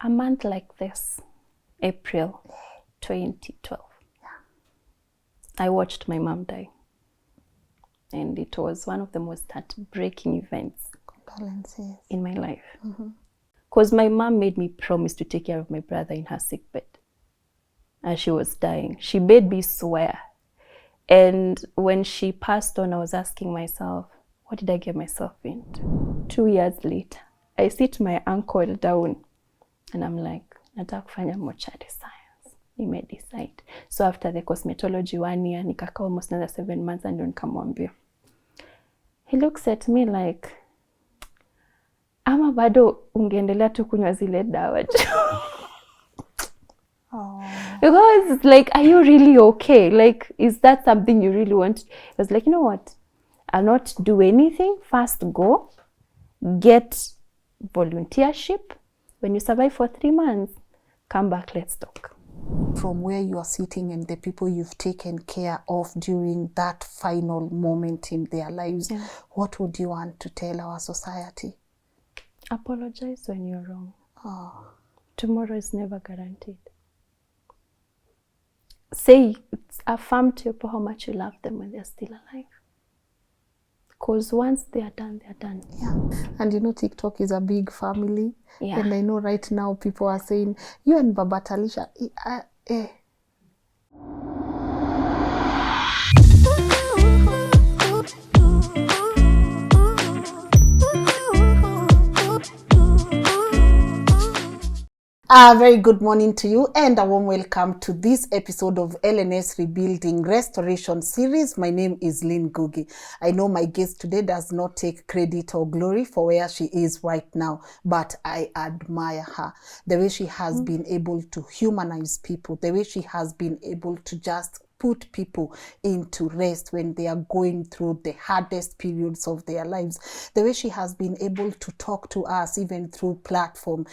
a month like this, April 2012, I watched my mom die. And it was one of the most heartbreaking events in my life. Because my mom made me promise to take care of my brother in her sick bed as she was dying. She made me swear. And when she passed on, I was asking myself, what did I get myself into? 2 years later, I sit my uncle down and I'm like, nataka kufanya mortuary science. He may decide. So after the cosmetology 1 year, nikaka almost another 7 months and nikamwambia. He looks at me like, ama bado ungeendelea tu kunywa zile dawa. Because it's like, are you really okay? Like, is that something you really want? I was like, you know what? I'll not do anything. First go, get volunteership. When you survive for 3 months, come back, let's talk. From where you are sitting and the people you've taken care of during that final moment in their lives, what would you want to tell our society? Apologize when you're wrong. Tomorrow is never guaranteed. Say, affirm to your people how much you love them when they're still alive. Because once they are done, they are done. And you know, TikTok is a big family. And I know right now people are saying, you and Baba Talisha, A very good morning to you and a warm welcome to this episode of LNS Rebuilding Restoration Series. My name is Lynn Ngugi. I know my guest today does not take credit or glory for where she is right now, but I admire her. The way she has been able to humanize people, the way she has been able to just put people into rest when they are going through the hardest periods of their lives. The way she has been able to talk to us even through platforms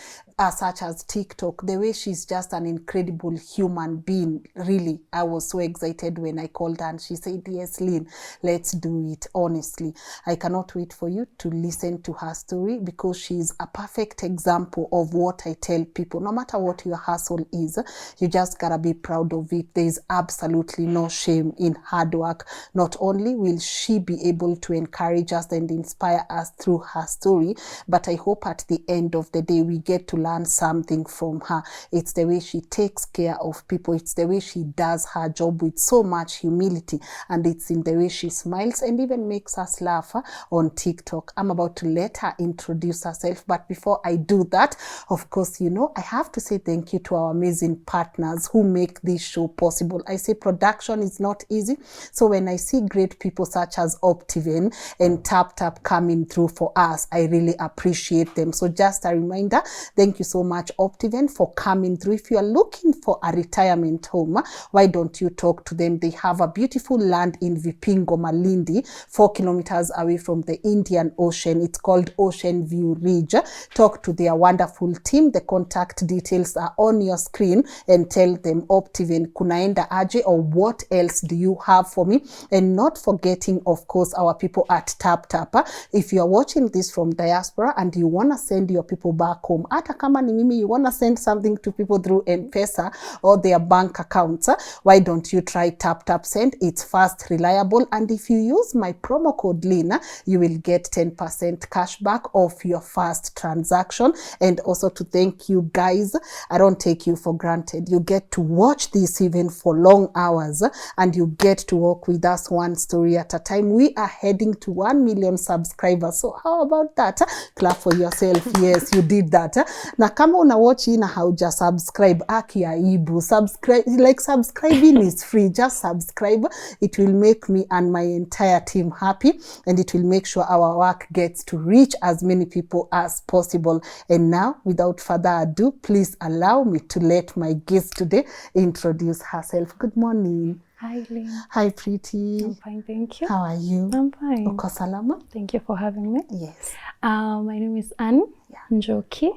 such as TikTok, the way she's just an incredible human being. Really, I was so excited when I called her and she said, yes, Lynn, let's do it. Honestly, I cannot wait for you to listen to her story because she's a perfect example of what I tell people. No matter what your hustle is, you just gotta be proud of it. There is absolutely no shame in hard work. Not only will she be able to encourage us and inspire us through her story, but I hope at the end of the day we get to learn something from her. It's the way she takes care of people. It's the way she does her job with so much humility, and it's in the way she smiles and even makes us laugh on TikTok. I'm about to let her introduce herself, but before I do that, of course, you know, I have to say thank you to our amazing partners who make this show possible. I say production is not easy, so when I see great people such as Optiven and TapTap coming through for us, I really appreciate them. So just a reminder, thank you so much, Optiven, for coming through. If you are looking for a retirement home, why don't you talk to them? They have a beautiful land in Vipingo, Malindi, 4 kilometers away from the Indian Ocean. It's called Ocean View Ridge. Talk to their wonderful team. The contact details are on your screen, and tell them, Optiven, kunaenda aje, or what else do you have for me? And not forgetting, of course, our people at TapTap. If you are watching this from diaspora and you want to send your people back home, ata kama ni mimi, you want to send something to people through M-Pesa or their bank accounts, why don't you try TapTap Send? It's fast, reliable, and if you use my promo code Lina, you will get 10% cash back off your first transaction. And also to thank you guys, I don't take you for granted. You get to watch this even for long hours, and you get to walk with us one story at a time. We are heading to 1 million subscribers. So how about that? Clap for yourself. Yes, you did that. Na kama una watch na hauja subscribe, aki aibu. Subscribe, like subscribing is free. Just subscribe. It will make me and my entire team happy, and it will make sure our work gets to reach as many people as possible. And now, without further ado, please allow me to let my guest today introduce herself. Good morning. Hi, Lynn. Hi, pretty. I'm fine, thank you. How are you? I'm fine. Uko salama? Thank you for having me. Yes. My name is Anne Njoki,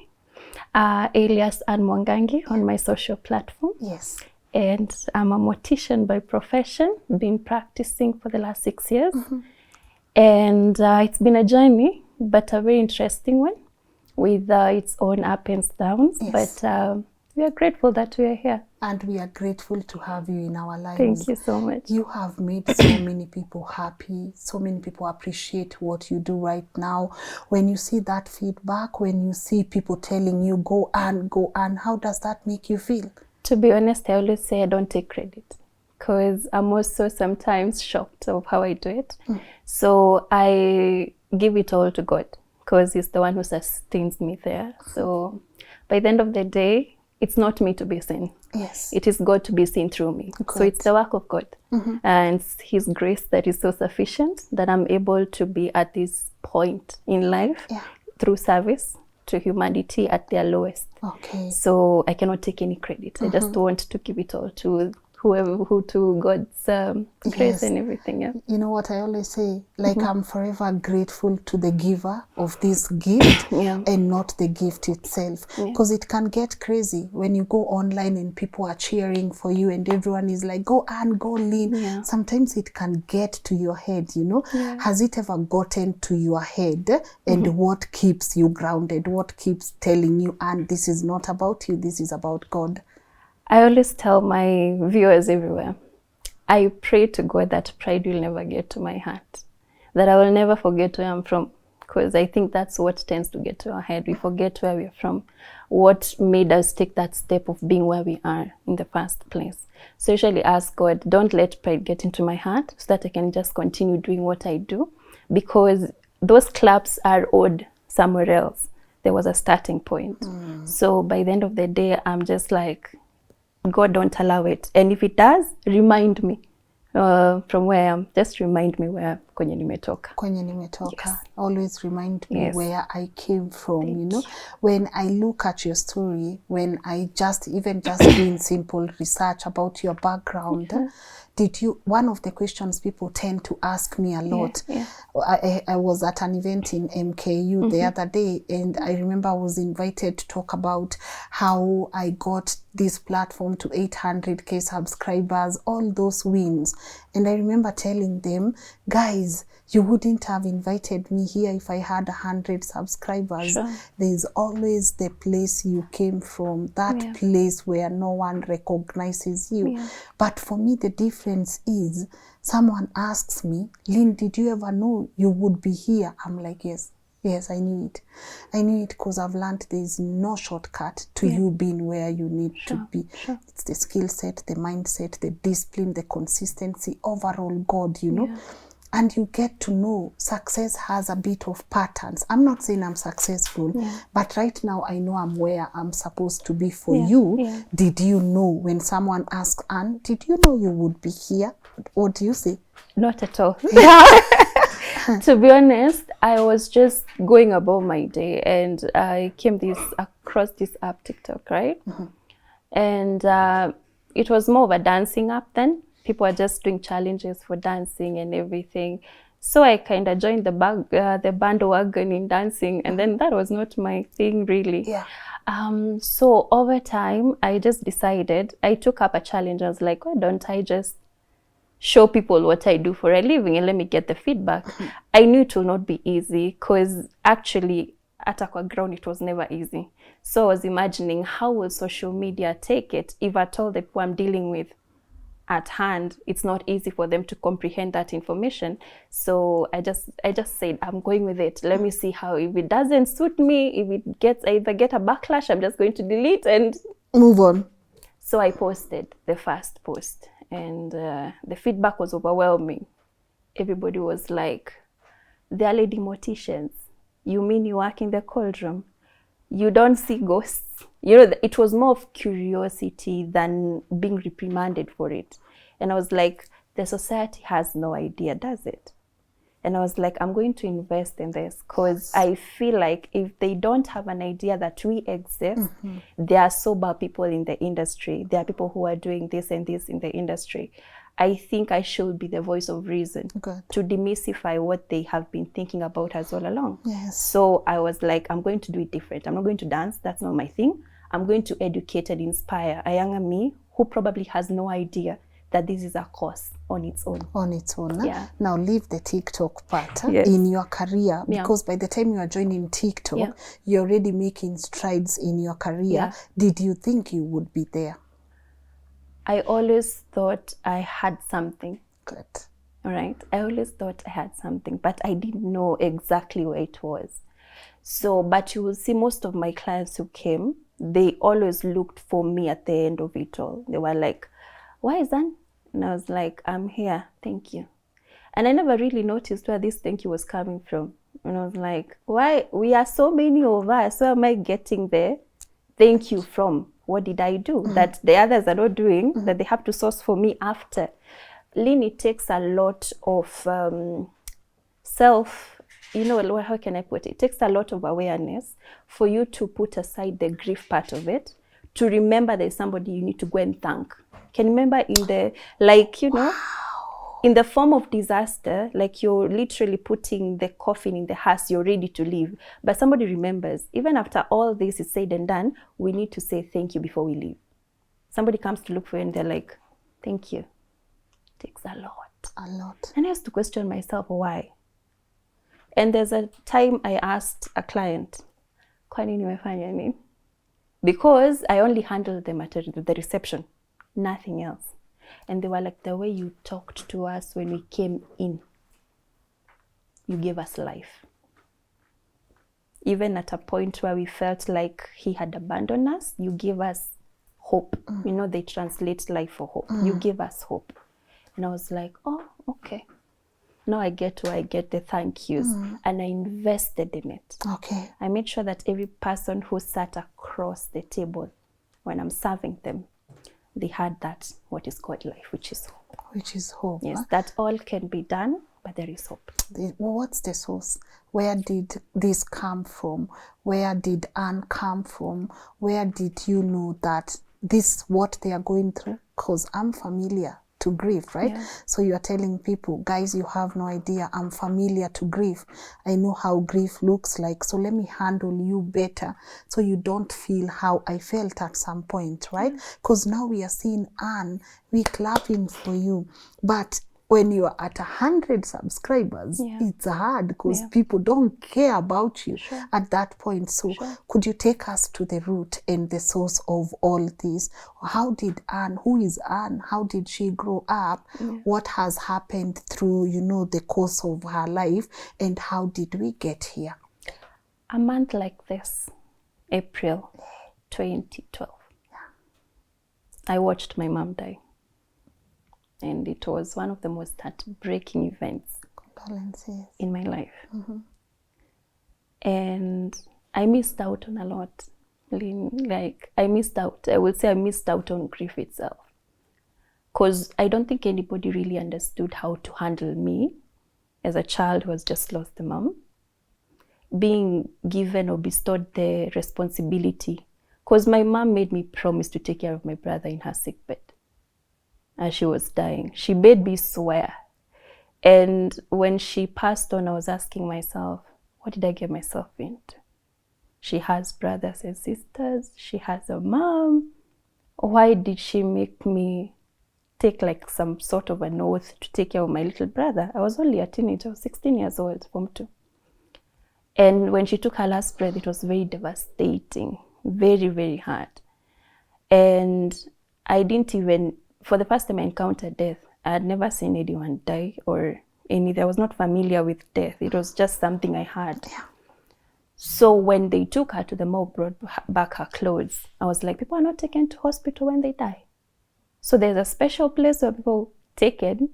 alias Anne Mwangangi on my social platform. Yes. And I'm a mortician by profession, been practicing for the last 6 years. And it's been a journey, but a very interesting one. with its own ups and downs. Yes. But we are grateful that we are here. And we are grateful to have you in our lives. Thank you so much. You have made so many people happy. So many people appreciate what you do right now. When you see that feedback, when you see people telling you, go on, how does that make you feel? To be honest, I always say I don't take credit, because I'm also sometimes shocked of how I do it. So I give it all to God, because He's the one who sustains me there. So by the end of the day, it's not me to be seen. Yes. It is God to be seen through me. God. So it's the work of God. And it's His grace that is so sufficient that I'm able to be at this point in life through service to humanity at their lowest. Okay. So I cannot take any credit. I just want to give it all to to God's grace and everything. Yeah. You know what I always say? Like, I'm forever grateful to the giver of this gift and not the gift itself. Because it can get crazy when you go online and people are cheering for you and everyone is like, go on, go Lynn. Sometimes it can get to your head, you know? Has it ever gotten to your head? And what keeps you grounded? What keeps telling you, and this is not about you, this is about God? I always tell my viewers everywhere, I pray to God that pride will never get to my heart, that I will never forget where I'm from, because I think that's what tends to get to our head. We forget where we're from, what made us take that step of being where we are in the first place. So I usually ask God, don't let pride get into my heart so that I can just continue doing what I do, because those claps are owed somewhere else. There was a starting point. So by the end of the day, I'm just like, God, don't allow it. And if it does, remind me from where I am. Just remind me where kwenye nimetoka. Kwenye nimetoka. Yes. Always remind me where I came from, you know. When I look at your story, when I even just doing simple research about your background, one of the questions people tend to ask me a lot. I was at an event in MKU the other day, and I remember I was invited to talk about how I got this platform to 800k subscribers, all those wins. And I remember telling them, guys, you wouldn't have invited me here if I had 100 subscribers. There's always the place you came from, that place where no one recognizes you. But for me, the difference is, someone asks me, Lynn, did you ever know you would be here? I'm like, yes, I knew it. I knew it because I've learned there's no shortcut to you being where you need to be. It's the skill set, the mindset, the discipline, the consistency, overall God, you know. And you get to know success has a bit of patterns. I'm not saying I'm successful, but right now I know I'm where I'm supposed to be. For you, did you know when someone asks, Anne, did you know you would be here? What do you say? Not at all. To be honest, I was just going about my day, and I came across this app, TikTok, right? And it was more of a dancing app then. People are just doing challenges for dancing and everything. So I kind of joined the bandwagon in dancing, and then that was not my thing really. So over time, I just decided, I took up a challenge. I was like, why don't I just show people what I do for a living and let me get the feedback. I knew it will not be easy, because actually at Aqua Ground it was never easy. So I was imagining, how will social media take it if at all the people I'm dealing with at hand, it's not easy for them to comprehend that information. So I just said, I'm going with it. Let me see how, if it doesn't suit me, if I get a backlash, I'm just going to delete and move on. So I posted the first post, and the feedback was overwhelming. Everybody was like, "They're lady morticians. You mean you work in the cauldron? You don't see ghosts?" You know, it was more of curiosity than being reprimanded for it. And I was like, the society has no idea, does it? And I was like, I'm going to invest in this, because I feel like if they don't have an idea that we exist, there are sober people in the industry. There are people who are doing this and this in the industry. I think I should be the voice of reason to demystify what they have been thinking about us all along. So I was like, I'm going to do it different. I'm not going to dance. That's not my thing. I'm going to educate and inspire a younger me who probably has no idea that this is a course. on its own. On its own. Yeah. Now leave the TikTok part Yes. in your career, Yeah. because by the time you are joining TikTok, Yeah. you're already making strides in your career. Yeah. Did you think you would be there? I always thought I had something. Good. All right. I always thought I had something, but I didn't know exactly where it was. So, but you will see most of my clients who came, they always looked for me at the end of it all. They were like, "Why is that?" And I was like, "I'm here. Thank you." And I never really noticed where this thank you was coming from. And I was like, why? We are so many of us. So am I getting the thank you from? What did I do that the others are not doing, that they have to source for me after? Lynn, it takes a lot of how can I put it? It takes a lot of awareness for you to put aside the grief part of it, to remember there's somebody you need to go and thank. Can you remember in the, in the form of disaster, like you're literally putting the coffin in the hearse, you're ready to leave. But somebody remembers, even after all this is said and done, we need to say thank you before we leave. Somebody comes to look for you and they're like, thank you. It takes a lot. A lot. And I used to question myself, why? And there's a time I asked a client, kwa nini umefanya nini? Because I only handled them at the reception, nothing else. And they were like, the way you talked to us when we came in, you gave us life. Even at a point where we felt like he had abandoned us, you gave us hope. You know, they translate life for hope. You gave us hope. And I was like, oh, okay. Now I get the thank yous. And I invested in it. Okay. I made sure that every person who sat across the table, when I'm serving them, they had that, what is called life, which is hope. Which is hope. Yes, that all can be done, but there is hope. What's the source? Where did this come from? Where did Anne come from? Where did you know that this is what they are going through? Because I'm familiar to grief, right? Yeah. So you are telling people, guys, you have no idea, I'm familiar to grief. I know how grief looks like, so let me handle you better so you don't feel how I felt at some point, right? Because now we are seeing Anne, we clapping for you. But when you are at 100 subscribers, it's hard because people don't care about you at that point. So could you take us to the root and the source of all this? How did Anne, who is Anne? How did she grow up? What has happened through, the course of her life? And how did we get here? A month like this, April 2012, I watched my mom die. And it was one of the most heartbreaking events in my life. And I missed out on a lot. I missed out. I would say I missed out on grief itself. Because I don't think anybody really understood how to handle me as a child who has just lost a mom, being given or bestowed the responsibility. Because my mom made me promise to take care of my brother in her sickbed. As she was dying, she made me swear. And when she passed on, I was asking myself, what did I get myself into? She has brothers and sisters. She has a mom. Why did she make me take like some sort of an oath to take care of my little brother? I was only a teenager. I was 16 years old, Form 2. And when she took her last breath, it was very devastating, very, very hard. And I didn't even, for the first time I encountered death, I had never seen anyone die or anything. I was not familiar with death. It was just something I had. So when they took her to the morgue, brought back her clothes, I was like, people are not taken to hospital when they die. So there's a special place where people taken.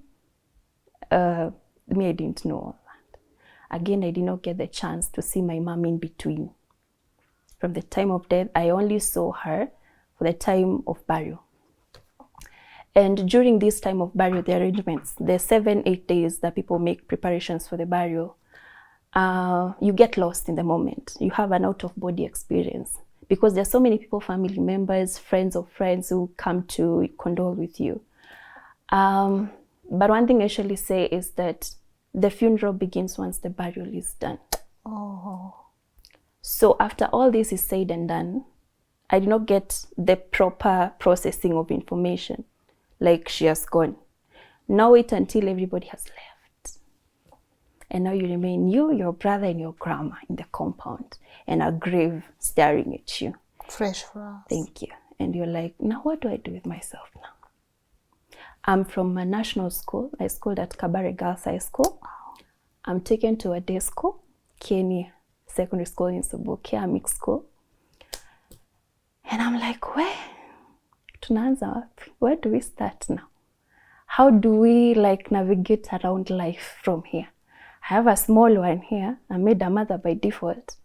Me, I didn't know all that. Again, I did not get the chance to see my mom in between. From the time of death, I only saw her for the time of burial. And during this time of burial, the arrangements, the 7-8 days that people make preparations for the burial, you get lost in the moment. You have an out-of-body experience because there's so many people, family members, friends of friends who come to condole with you. But one thing I usually say is that the funeral begins once the burial is done. So after all this is said and done, I did not get the proper processing of information. Like, she has gone. Now wait until everybody has left. And now you remain you, your brother, and your grandma in the compound, and a grave staring at you. Fresh for us. Thank you. And you're like, now what do I do with myself now? I'm from a national school. I schooled at Kabare Girls High School. I'm taken to a day school, Kenya Secondary School in Subukia, a mixed school. And I'm like, where do we start now? How do we navigate around life from here? I have a small one here. I made a mother by default.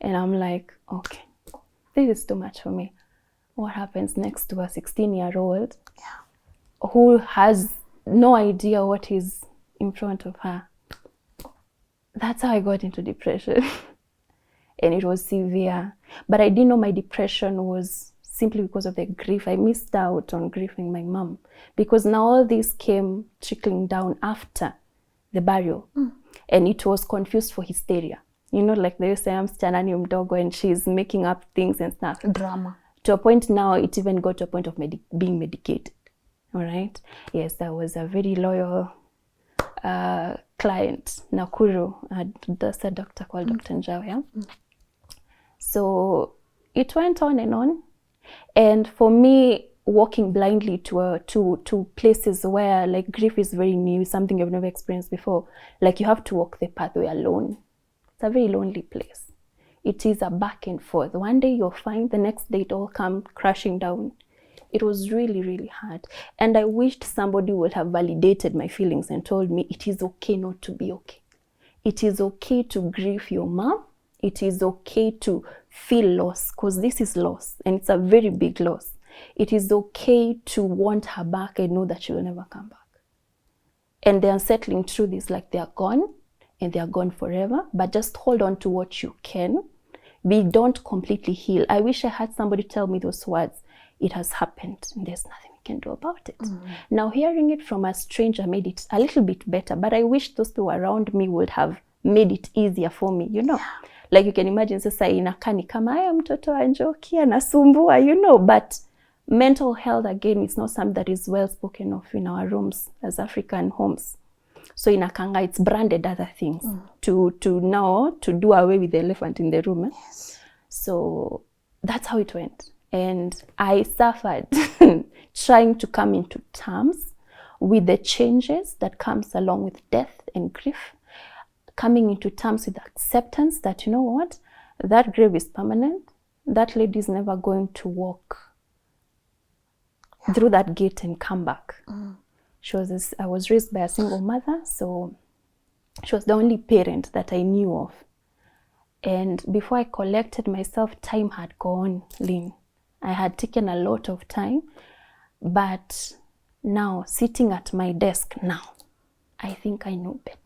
And I'm like, okay, this is too much for me. What happens next to a 16-year-old who has no idea what is in front of her? That's how I got into depression. And it was severe. But I didn't know my depression was simply because of the grief. I missed out on grieving my mom, because now all this came trickling down after the burial. And it was confused for hysteria. You know, like they say, I'm msichana mdogo, and she's making up things and stuff. Drama. To a point now, it even got to a point of being medicated. All right? Yes, there was a very loyal client, Nakuru. That's a doctor called Dr. Njao, yeah? So it went on. And for me, walking blindly to places where grief is very new, something you've never experienced before, you have to walk the pathway alone. It's a very lonely place. It is a back and forth. One day you're fine, the next day it all comes crashing down. It was really, really hard. And I wished somebody would have validated my feelings and told me it is okay not to be okay. It is okay to grieve your mom. It is okay to feel loss, because this is loss, and it's a very big loss. It is okay to want her back and know that she will never come back. And the unsettling truth is they are gone, and they are gone forever, but just hold on to what you can. We don't completely heal. I wish I had somebody tell me those words. It has happened, and there's nothing we can do about it. Now, hearing it from a stranger made it a little bit better, but I wish those people around me would have made it easier for me, you know. You can imagine, sasa inakani kama haya mtoto anjoki anasumbua, you know, but mental health, again, is not something that is well spoken of in our rooms as African homes. So in Akanga, it's branded other things to do away with the elephant in the room. Yes. So that's how it went. And I suffered trying to come into terms with the changes that comes along with death and grief, coming into terms with acceptance that, you know what, that grave is permanent. That lady is never going to walk through that gate and come back. I was raised by a single mother, so she was the only parent that I knew of. And before I collected myself, time had gone, Lynn. I had taken a lot of time, but now, sitting at my desk now, I think I know better.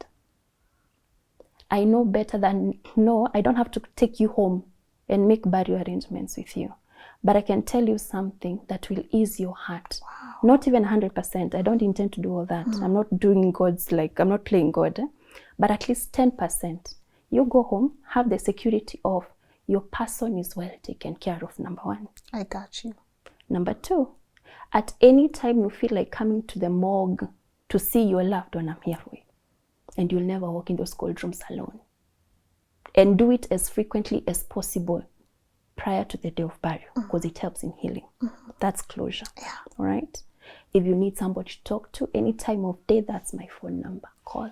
I know better than, no, I don't have to take you home and make burial arrangements with you. But I can tell you something that will ease your heart. Wow. Not even 100%. I don't intend to do all that. I'm not doing God's, I'm not playing God. But at least 10%. You go home, have the security of your person is well taken care of, number one. I got you. Number two, at any time you feel like coming to the morgue to see your loved one, I'm here for you. And you'll never walk in those cold rooms alone. And do it as frequently as possible prior to the day of burial, because it helps in healing. That's closure. Yeah. All right? If you need somebody to talk to any time of day, that's my phone number. Call.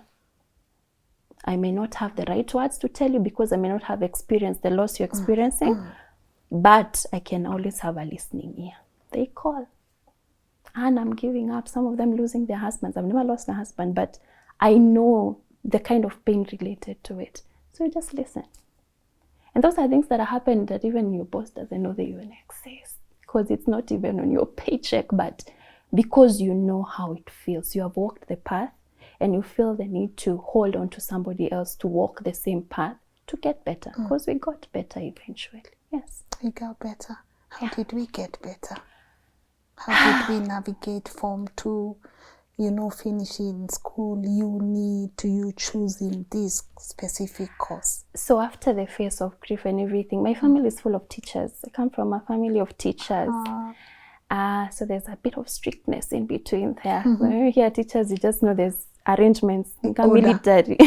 I may not have the right words to tell you because I may not have experienced the loss you're experiencing, but I can always have a listening ear. They call. And I'm giving up. Some of them losing their husbands. I've never lost a husband, but I know the kind of pain related to it. So you just listen. And those are things that happen that even your boss doesn't know they even exist, because it's not even on your paycheck, but because you know how it feels. You have walked the path and you feel the need to hold on to somebody else to walk the same path to get better, because we got better eventually. Yes. We got better. How did we get better? How did we navigate from finishing school, uni, to you choosing this specific course? So after the phase of grief and everything, my family is full of teachers. I come from a family of teachers. So there's a bit of strictness in between there. When you hear teachers, you just know there's arrangements, military.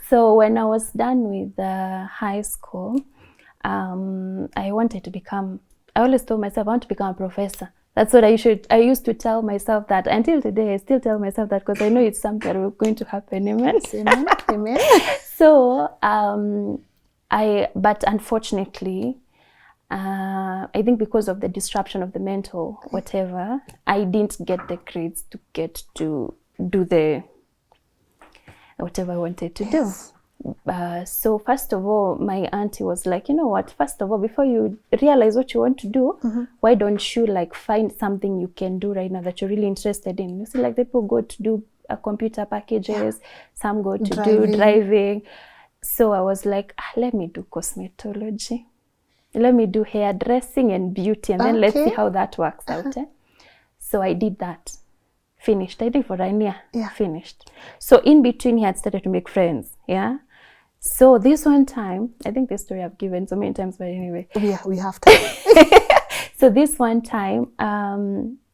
So when I was done with high school, I wanted to become, I always told myself I want to become a professor. That's what I used to tell myself that. Until today, I still tell myself that because I know it's something that was going to happen. Amen. Amen. Amen. So, but unfortunately, I think because of the disruption of the mental whatever, I didn't get the grades to get to do the whatever I wanted to do. So first of all, my auntie was like, you know what, first of all, before you realize what you want to do, why don't you like find something you can do right now that you're really interested in? You see, like people go to do computer packages, some go to do driving. So I was like, let me do cosmetology. Let me do hairdressing and beauty, and then let's see how that works out. So I did that. Finished. I think for a year. Finished. So in between, he had started to make friends. So this one time, I think this story I've given so many times, but anyway. Yeah, we have to. So this one time,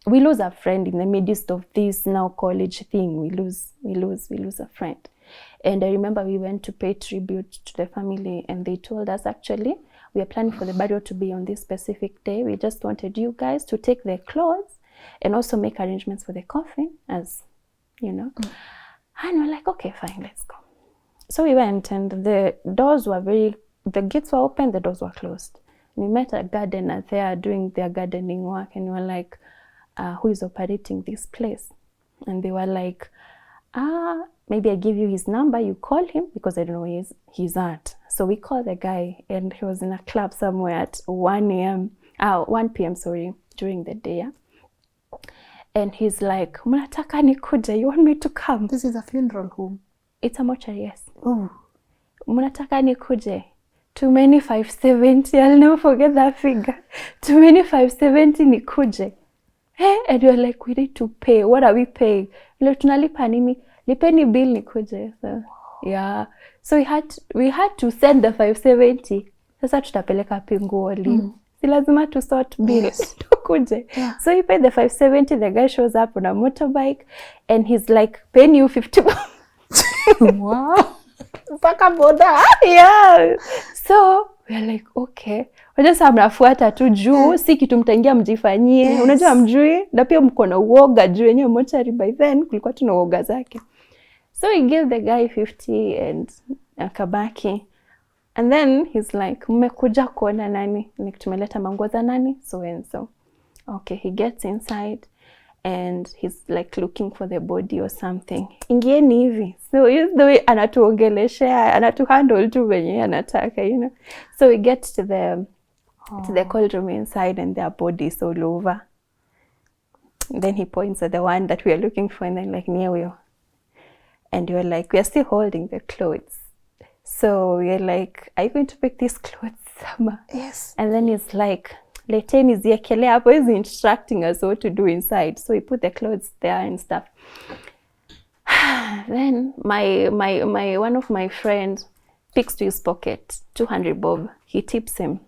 we lose a friend in the midst of this now college thing. We lose a friend. And I remember we went to pay tribute to the family, and they told us, actually, we are planning for the burial to be on this specific day. We just wanted you guys to take their clothes and also make arrangements for the coffin, as you know. And we're like, okay, fine, let's go. So we went, and the gates were open, the doors were closed. And we met a gardener there doing their gardening work, and we were like, who is operating this place? And they were like, maybe I give you his number, you call him, because I don't know where he's at. So we called the guy, and he was in a club somewhere at 1 p.m. during the day. And he's like, mnataka nikuje, you want me to come? This is a funeral home. It's a mortuary, yes. Oh. Mnataka nikuje. Too many 570, I'll never forget that figure. Too many 570 nikuje. And we're like, we need to pay. What are we paying? Tunalipa nini? Lipeni bill nikuje. So, yeah. So we had to send the 570. Sasa tutapeleka pingoli. Si lazima to sort bill. Tukuje. So he paid the 570. The guy shows up on a motorbike, and he's like, paying you 50. Wow. Paka boda. Yeah. So we're like, okay. Wajasa mnafuata tu juu, si kitu mtaingia mjifanyie. Unajua mjui, na pia mko na uoga juu yenyewe mortuary by then, kulikuwa tuna uoga zake. So he gave the guy 50 and akabaki. And then he's like, mmekuja kuona nani? Tumeleta manguo za nani? So and so. Okay, he gets inside and he's like looking for the body or something. Ingieni hivi. So he's the way anatuongelesha, anatuhandle tu venye anataka, you know. So we get to the cold room inside, and there are bodies all over. Then he points at the one that we are looking for, and then like, near you. And you're like, we are still holding the clothes. So we're like, are you going to pick these clothes, Sama? Yes. And then he's like, leteni ziekele hapo. He's instructing us what to do inside. So we put the clothes there and stuff. Then my one of my friends picks to his pocket 200 bob. He tips him.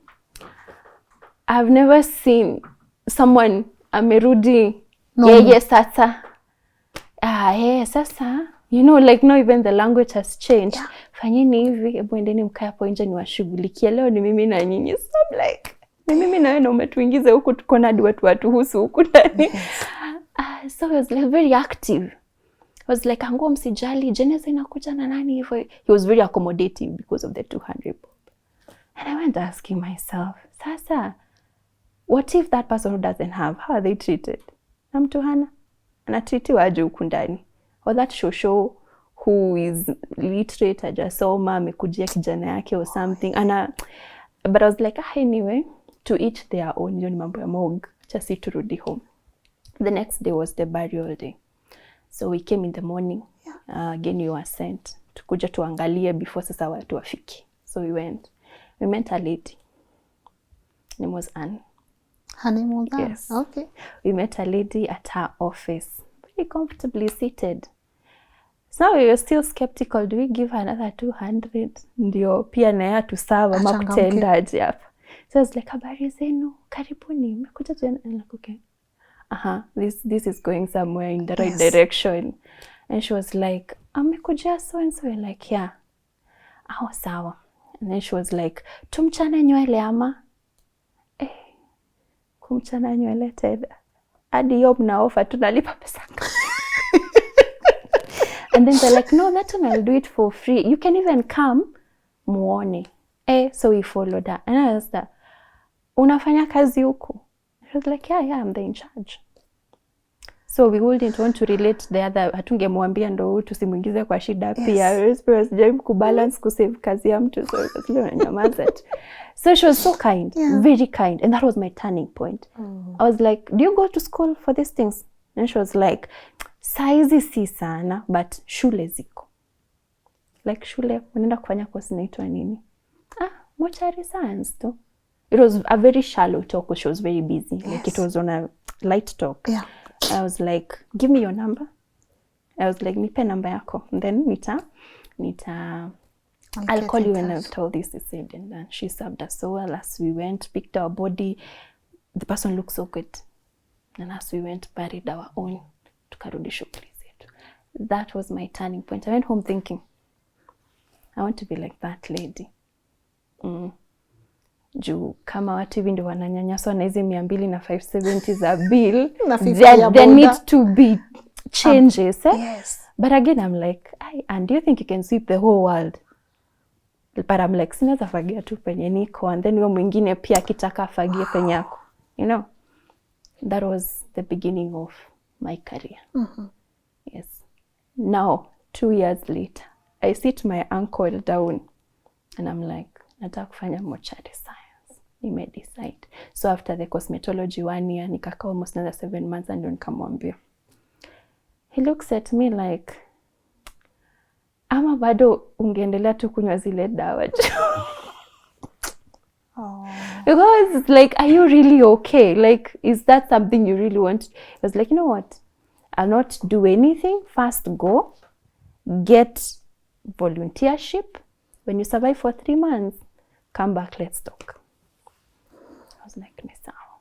I've never seen someone amerudi. Yeah, sasa. Sasa. You know, like not even the language has changed. Fanyeni hivi, hebu endeni mkae hapo nje niwashughulikie. Leo ni mimi na nyinyi. So I'm like, ni mimi na wewe na umetuingiza huku, tuko na watu husu huku ndani. So he was like very active. He was like, ango msijali, jeneza inakuja na nani hivyo. He was very accommodative because of the 200 bob. And I went asking myself, sasa, what if that person who doesn't have, how are they treated? Na mtu hana, anatreatiwa aje huku ndani? Or that shosho who is literate, ajasoma, amekujia kijana yake or something. But I was like, anyway, to each their own. Yoni mambo ya morgue, just see turudi home. The next day was the burial day. So we came in the morning. Again, you were sent. Tukuja tuangalie before sasa watu wafiki. So we went. We met a lady. Her name was Anne. Her name was Anne? Yes. Okay. We met a lady at her office. Very comfortably seated. So we were still skeptical. Do we give her another 200? Ndio pia na ya tusava makutenda aje hapa. So I was like, habari zenu, karibuni, I'm like, okay. This is going somewhere in the right direction. And she was like, amekuja so and so. Like, yeah. Sawa. And then she was like, tumchane nywele ama? Kumchana nywele tena. Hadi yob na offer tunalipa pesa. And then they're like, no, that one I'll do it for free. You can even come muone. So we followed her. And I asked her, unafanya kazi huku? She was like, yeah, I'm the in charge. So we wouldn't want to relate the other. Hatungemwambia ndo tusimuingize kwa shida pia. Yes. Jaribu kubalance kusave kazi ya mtu. So it was nyamaza. So she was so kind, very kind. And that was my turning point. I was like, do you go to school for these things? And she was like, saizi si sana, but shule ziko. Like shule, unaenda kufanya course inaitwa nini? Mortuary science too. It was a very shallow talk because she was very busy. Yes. Like it was on a light talk. Yeah. I was like, give me your number. I was like, nipe number yako. And then I'll call you when I've told this is said. And then she served us so well. As we went, picked our body, the person looked so good. And as we went, buried our own. Tukarudi shughuli zetu. That was my turning point. I went home thinking, I want to be like that lady. Juu kama watu hivi ndio wananyanyaswa na hizi 200 na 570 za bill, there need to be changes. Yes. But again, I'm like, and do you think you can sweep the whole world? But I'm like, sinaweza fagia tu penye niko, and then huyo mwingine pia kitaka afagie penye yako. You know? That was the beginning of my career. Yes. Now, 2 years later, I sit my uncle down and I'm like, nataka kufanya mortuary science. He may decide. So after the cosmetology 1 year, nikakaa almost another 7 months and nikamwambia. He looks at me like, ama bado ungeendelea tu kunywa zile dawa. Because it's like, are you really okay? Like, is that something you really want? I was like, you know what? I'll not do anything. First go, get volunteership. When you survive for 3 months, come back, let's talk. I was like, sawa.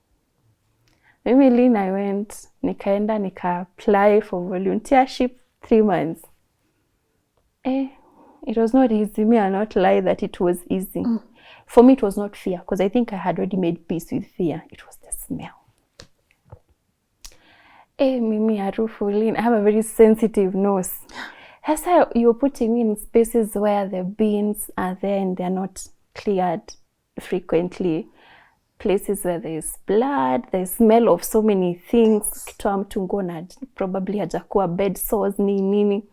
Mimi Lynn, I went, nikaenda, nika-apply for volunteership 3 months. It was not easy. Me, I'll not lie that it was easy. For me, it was not fear, because I think I had already made peace with fear. It was the smell. Mimi harufu Lynn, I have a very sensitive nose. That's how you're putting me in spaces where the bins are there and they're not cleared frequently. Places where there's blood, the smell of so many things. Kitoa mtu ngona probably hajakuwa bed sores nini.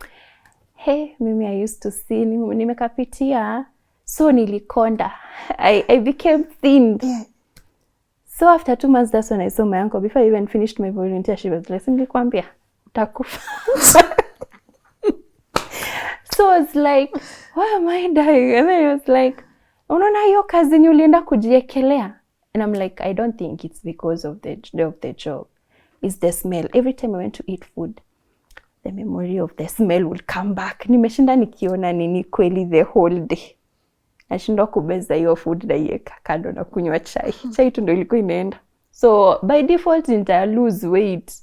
Mimi I used to see, nimekapitia. So nilikonda. I became thin. Yeah. So after 2 months, that's when I saw my uncle. Before I even finished my volunteership, I was like, nilikwambia, utakufa. So I was like, why am I dying? And then I was like, unaona hiyo kazi ni ulienda kujiekelea? And I'm like, I don't think it's because of the job. It's the smell. Every time I went to eat food, the memory of the smell would come back. Nimeshinda nikiona nini kweli the whole day. Nashindwa kubeza hiyo food na iweka kando na kunywa chai. Chai tu ndio ilikuwa inaenda. So by default nita lose weight.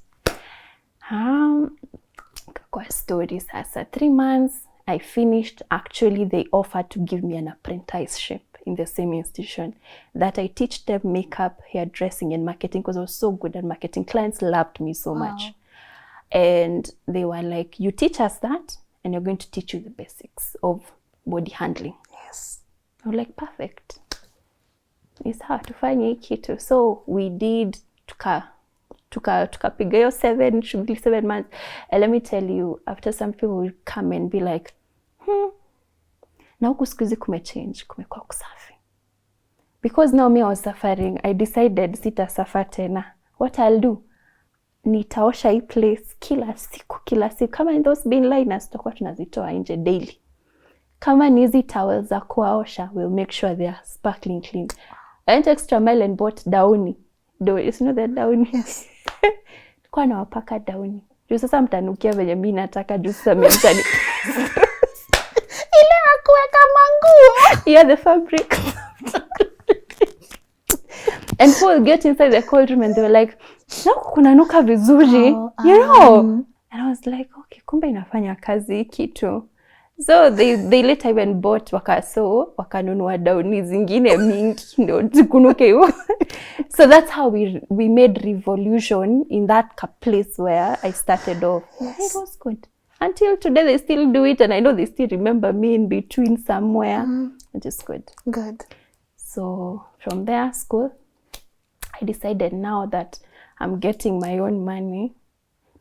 Kwa story sasa 3 months I finished. Actually they offered to give me an apprenticeship in the same institution that I teach them makeup, hairdressing and marketing, because I was so good at marketing. Clients loved me so much. And they were like, you teach us that and you're going to teach you the basics of body handling. Yes. I was like, perfect. It's hard to find a kitu. So we did tukapiga hiyo 7 months. And let me tell you, after some people will come and be like, na huku siku hizi kumechange, kumekuwa kusafi. Because now me I was suffering, I decided sitasuffer tena. What I'll do, nitaosha hii place kila siku. Kama in those bin liners, tutakuwa tunazitoa nje daily. Kama ni hizi towels za kuosha, we'll make sure they are sparkling clean. I went extra mile and bought downy. You know the downy? Yes. Kwa na wapaka downy. Juu sasa mtanukia venye mimi nataka juu sasa mimi mtani. Ile akuweka manguo. Yeah, the fabric. And people would get inside the cold room and they were like, no, kunanuka vizuri, you know. And I was like, okay, kumbe inafanya kazi hii kitu. So they later even bought wakanunua dauni zingine mingi ndio zikunuke hivyo. So that's how we made revolution in that place where I started off. Yes. It was good. Until today they still do it, and I know they still remember me in between somewhere. It is good. Good. So from there, school, I decided now that I'm getting my own money,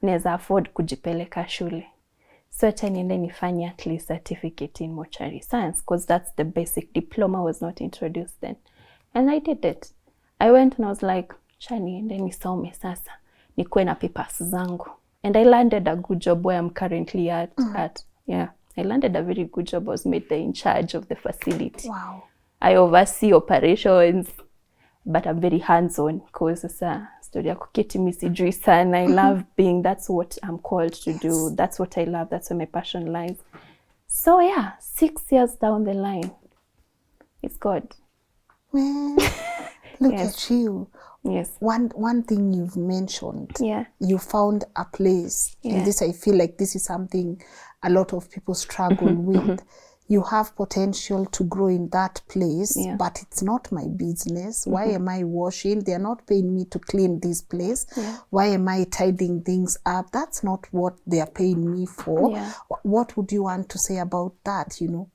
naweza afford kujipeleka shule. So acha niende nifanye at least certificate in mortuary science, because that's the basic. Diploma was not introduced then. And I did it. I went and I was like, acha niende nisome sasa, nikuwe na papers zangu. And I landed a good job where I'm currently at. Yeah, I landed a very good job. I was made the in charge of the facility. Wow. I oversee operations, but I'm very hands-on because it's a story ya kuketi mimi sijui sana. I love being, that's what I'm called to do. That's what I love. That's where my passion lies. So yeah, 6 years down the line, it's good. Well, look at you. Yes. One thing you've mentioned, you found a place, and this, I feel like this is something a lot of people struggle with. You have potential to grow in that place, but it's not my business. Why am I washing? They're not paying me to clean this place. Why am I tidying things up? That's not what they're paying me for. What would you want to say about that, you know?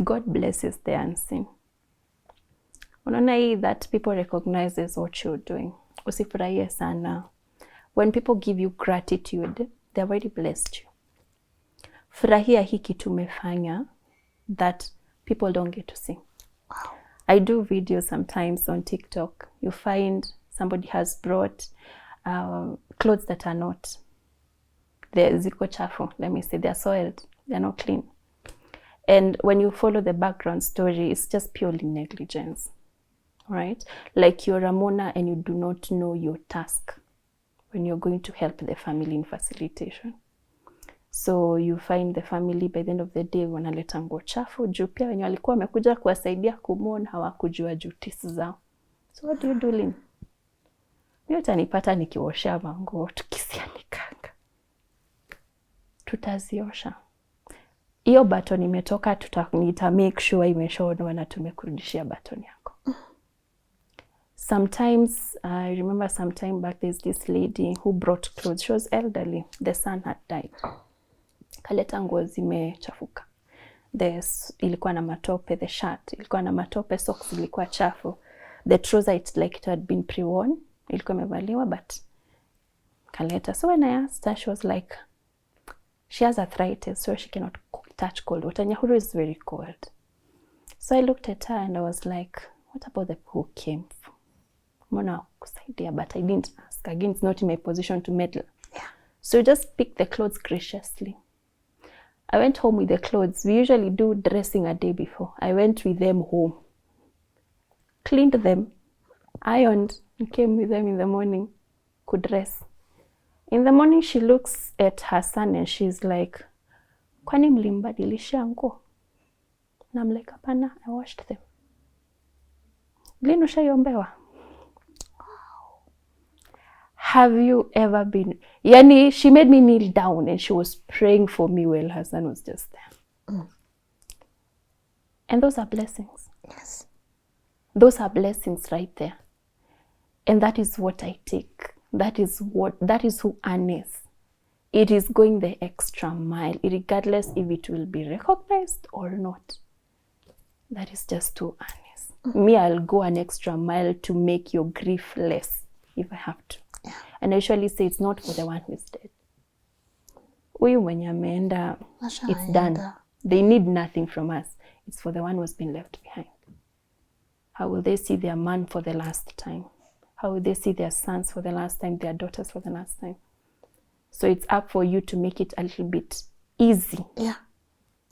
God blesses the unseen. Unaona that people recognizes what you're doing. Usifurahie sana. When people give you gratitude, they've already blessed you. Furahia hii kitu umefanya that people don't get to see. Wow. I do videos sometimes on TikTok. You find somebody has brought clothes that are not, they're ziko chafu, let me say, they're soiled, they're not clean. And when you follow the background story, it's just purely negligence. Right? Like you're Ramona and you do not know your task when you're going to help the family in facilitation. So you find the family by the end of the day wanaleta nguo chafu juu pia wenye walikuwa wamekuja kuwasaidia kumona hawakujua duties zao. So what do you do, Lynn? Mimi utanipata nikiosha manguo tukisianikanga. Tutaziosha. Hiyo baton imetoka, nita make sure imeshonwa na tumekurudishia baton yako. Sometimes, I remember some time back, there's this lady who brought clothes. She was elderly. The son had died. Kaleta nguo zimechafuka. Ilikuwa na matope, the shirt ilikuwa na matope, socks ilikuwa chafu. The trouser, it's like it had been pre-worn. Ilikuwa imevaliwa, but kaleta. So when I asked her, she was like, she has arthritis, so she cannot touch cold water. Nyahuru is very cold. So I looked at her and I was like, what about the people who came? Mona kusaidia, but I didn't ask. Again, it's not in my position to meddle. So just pick the clothes graciously. I went home with the clothes. We usually do dressing a day before. I went with them home, cleaned them, ironed, and came with them in the morning, could dress. In the morning, she looks at her son and she's like, kwani mlimbadilisha nguo? And I'm like, hapana, I washed them. Lynn, ushaiombewa? Have you ever been, yani, she made me kneel down and she was praying for me while her son was just there. And those are blessings. Yes. Those are blessings right there. And that is what I take. That is who Anne is. It is going the extra mile, regardless if it will be recognized or not. That is just who Anne is. Me, I'll go an extra mile to make your grief less if I have to. And I usually say it's not for the one who is dead. Huyu mwenye ameenda, it's done. They need nothing from us. It's for the one who's been left behind. How will they see their man for the last time? How will they see their sons for the last time, their daughters for the last time? So it's up for you to make it a little bit easy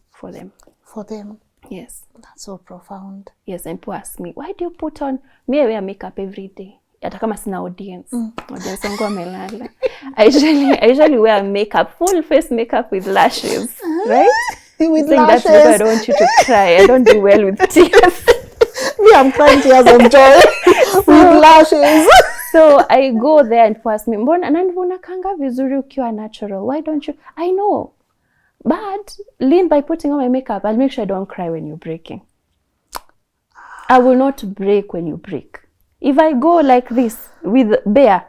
for them. For them. Yes. That's so profound. Yes, and people ask me, why do you put on, me I wear makeup every day. Hata kama sina audience. Audience wangu wamelala. I usually wear makeup, full face makeup with lashes, right? With lashes. That's because I don't want you to cry. I don't do well with tears. Me, I'm crying tears of joy with lashes. So I go there and ask me, mbona unakanga vizuri ukiwa natural? Why don't you? I know. But Lynn, by putting on my makeup, I'll make sure I don't cry when you're breaking. I will not break when you break. If I go like this with Bear,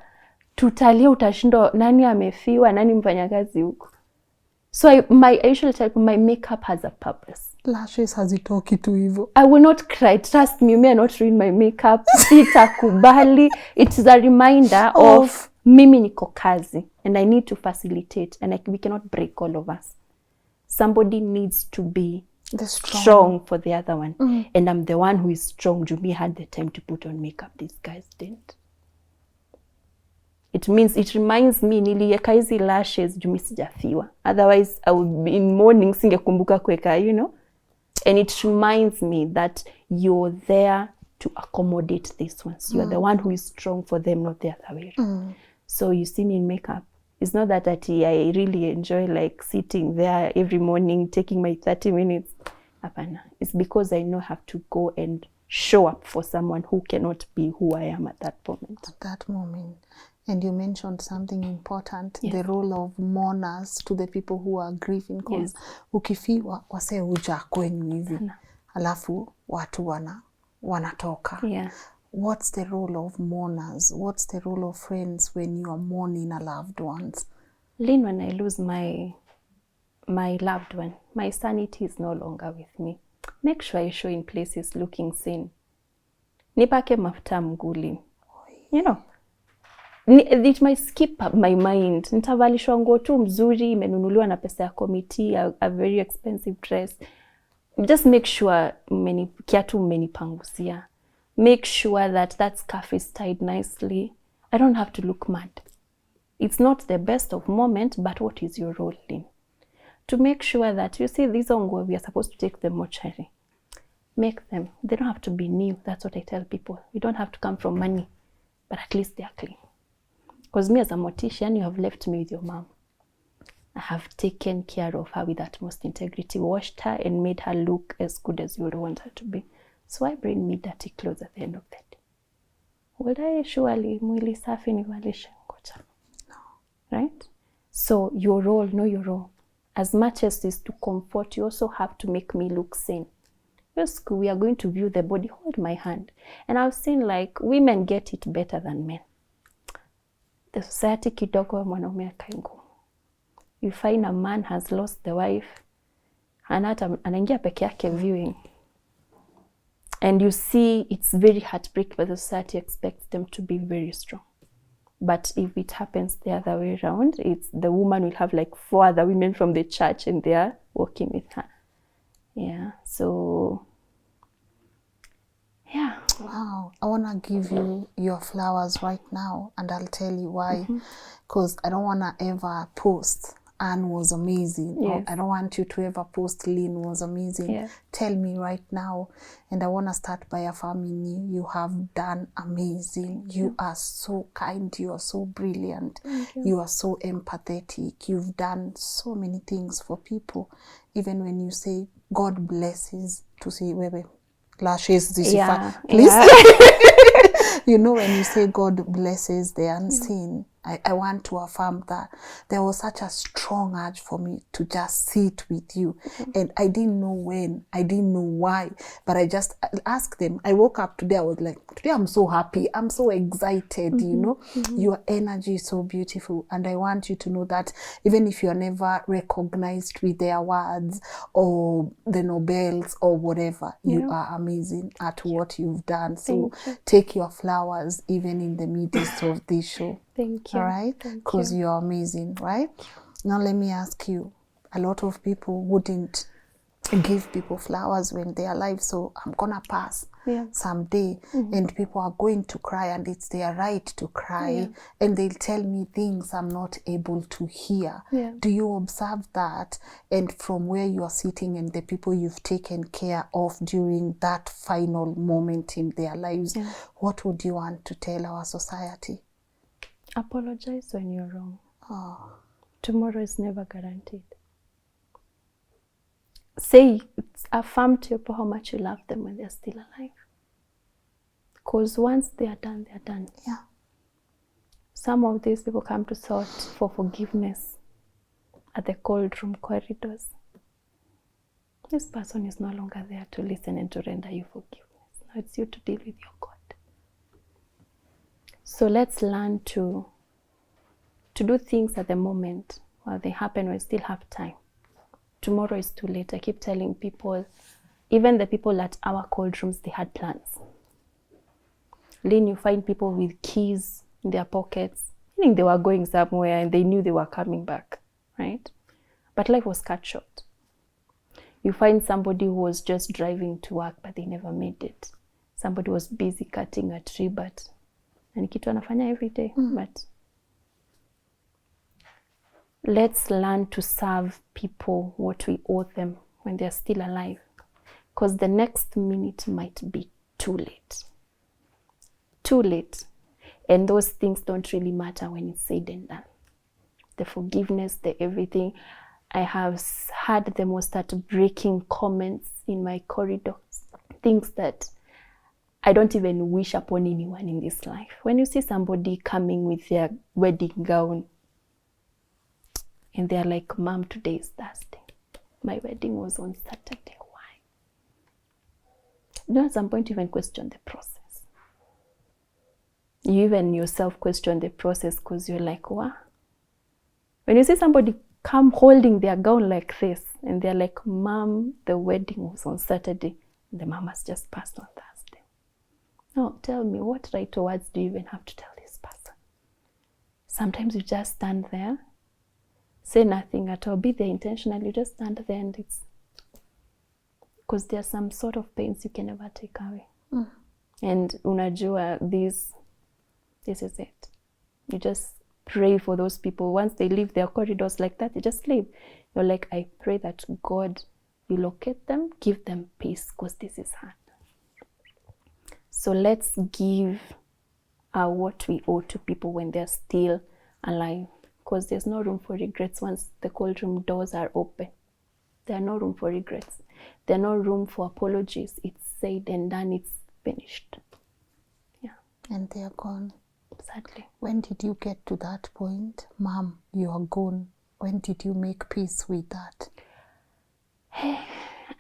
tutalia utashindo nani amefiwa, nani mfanyakazi huko. So I usually tell people my makeup has a purpose. Lashes hazitoki tu hivyo. I will not cry. Trust me, you may not ruin my makeup. Sitakubali. It is a reminder of mimi niko kazi and I need to facilitate and we cannot break all of us. Somebody needs to be strong for the other one. And I'm the one who is strong. Jumi had the time to put on makeup. These guys didn't. It reminds me niliweka hizi lashes Jumi sijafiwa. Otherwise I would be in mourning singekumbuka kuweka, you know. And it reminds me that you're there to accommodate these ones. You're the one who is strong for them, not the other way around. So you see me in makeup. It's not that I really enjoy like sitting there every morning, taking my 30 minutes. It's because I know I have to go and show up for someone who cannot be who I am at that moment. At that moment. And you mentioned something important, the role of mourners to the people who are grieving. Because ukifiwa wase uja kwenyu hivi. Alafu watu wanatoka. Yeah. What's the role of mourners? What's the role of friends when you are mourning a loved ones? Lynn, when I lose my loved one, my sanity is no longer with me. Make sure I show in places looking sane. Nipake mafuta mguli. You know, it might skip my mind. Nitavalishwa nguo tu mzuri, imenunuliwa na pesa ya committee, a very expensive dress. Just make sure kiatu mmenipangusia. Make sure that scarf is tied nicely. I don't have to look mad. It's not the best of moment, but what is your role, Lynn? To make sure that, you see, these ongo, we are supposed to take them mortuary. Make them. They don't have to be new. That's what I tell people. You don't have to come from money, but at least they are clean. Because me as a mortician, you have left me with your mom. I have taken care of her with utmost integrity, washed her and made her look as good as you would want her to be. So I bring me dirty clothes at the end of the day. Would I surely mwili safi nivalishe ngoja? No. Right? So your role, know your role. As much as is to comfort, you also have to make me look sane. Yes, we are going to view the body. Hold my hand. And I've seen like women get it better than men. The society kidogo mwanaume akaingumu. You find a man has lost the wife, anaingia peke yake viewing. And you see it's very heartbreaking, but the society expects them to be very strong. But if it happens the other way around, it's the woman will have like 4 other women from the church and they are working with her. Yeah, so, yeah. Wow, I want to give you your flowers right now, and I'll tell you why. Because I don't want to ever post Anne was amazing. Yes. I don't want you to ever post Lynn was amazing. Yeah. Tell me right now, and I want to start by affirming you. You have done amazing. You are so kind. You are so brilliant. You are so empathetic. You've done so many things for people. Even when you say God blesses, to say, wewe, lashes, this please. You know, when you say God blesses the unseen, I want to affirm that there was such a strong urge for me to just sit with you. And I didn't know when, I didn't know why, but I just asked them. I woke up today, I was like, today I'm so happy, I'm so excited, you know. Your energy is so beautiful. And I want you to know that even if you're never recognized with the awards or the Nobels or whatever, you are amazing at what you've done. So take your flowers even in the midst of this show. Thank you. All right? Because you're amazing, right? Now let me ask you, a lot of people wouldn't give people flowers when they are alive, so I'm gonna pass someday and people are going to cry, and it's their right to cry, and they'll tell me things I'm not able to hear. Do you observe that? And from where you are sitting and the people you've taken care of during that final moment in their lives, what would you want to tell our society? Apologize when you're wrong. Tomorrow is never guaranteed. Say, affirm to your people how much you love them when they're still alive. Because once they are done, they are done. Yeah. Some of these people come to sought for forgiveness at the cold room corridors. This person is no longer there to listen and to render you forgiveness. Now it's you to deal with your God. So let's learn to do things at the moment while they happen, we still have time. Tomorrow is too late. I keep telling people, even the people at our cold rooms, they had plans. Lynn, you find people with keys in their pockets, meaning they were going somewhere and they knew they were coming back, right? But life was cut short. You find somebody who was just driving to work, but they never made it. Somebody was busy cutting a tree, but and kitu anafanya every day. But let's learn to serve people what we owe them when they're still alive, because the next minute might be too late. Too late. And those things don't really matter when it's said and done. The forgiveness, the everything. I have had them all start breaking comments in my corridors, things that I don't even wish upon anyone in this life. When you see somebody coming with their wedding gown and they're like, Mom, today is Thursday. My wedding was on Saturday. Why? You know, at some point you even question the process. You even yourself question the process because you're like, what? When you see somebody come holding their gown like this and they're like, Mom, the wedding was on Saturday. The mom has just passed on Thursday. No, tell me, what right or words do you even have to tell this person? Sometimes you just stand there, say nothing at all, be there intentionally, you just stand there and it's... Because there's some sort of pains you can never take away. And unajua, this is it. You just pray for those people. Once they leave their corridors like that, they just leave. You're like, I pray that God, you locate them, give them peace, because this is hard. So let's give what we owe to people when they're still alive, because there's no room for regrets once the cold room doors are open. There's no room for regrets. There's no room for apologies. It's said and done. It's finished. Yeah. And they are gone. Sadly. When did you get to that point? Mom, you are gone. When did you make peace with that?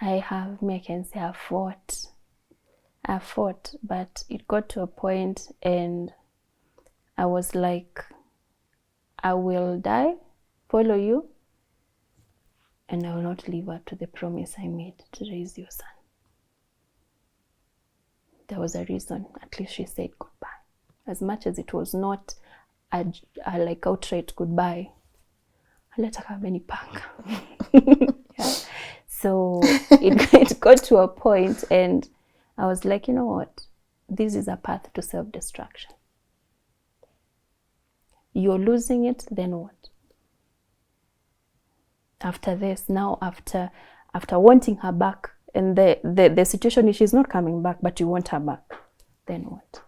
I can say I fought, but it got to a point and I was like, I will die, follow you, and I will not live up to the promise I made to raise your son. There was a reason. At least she said goodbye. As much as it was not a like outright goodbye, let her have any panga. Yeah. So it got to a point and I was like, you know what? This is a path to self-destruction. You're losing it, then what? After this, now after wanting her back, and the situation is she's not coming back, but you want her back, then what?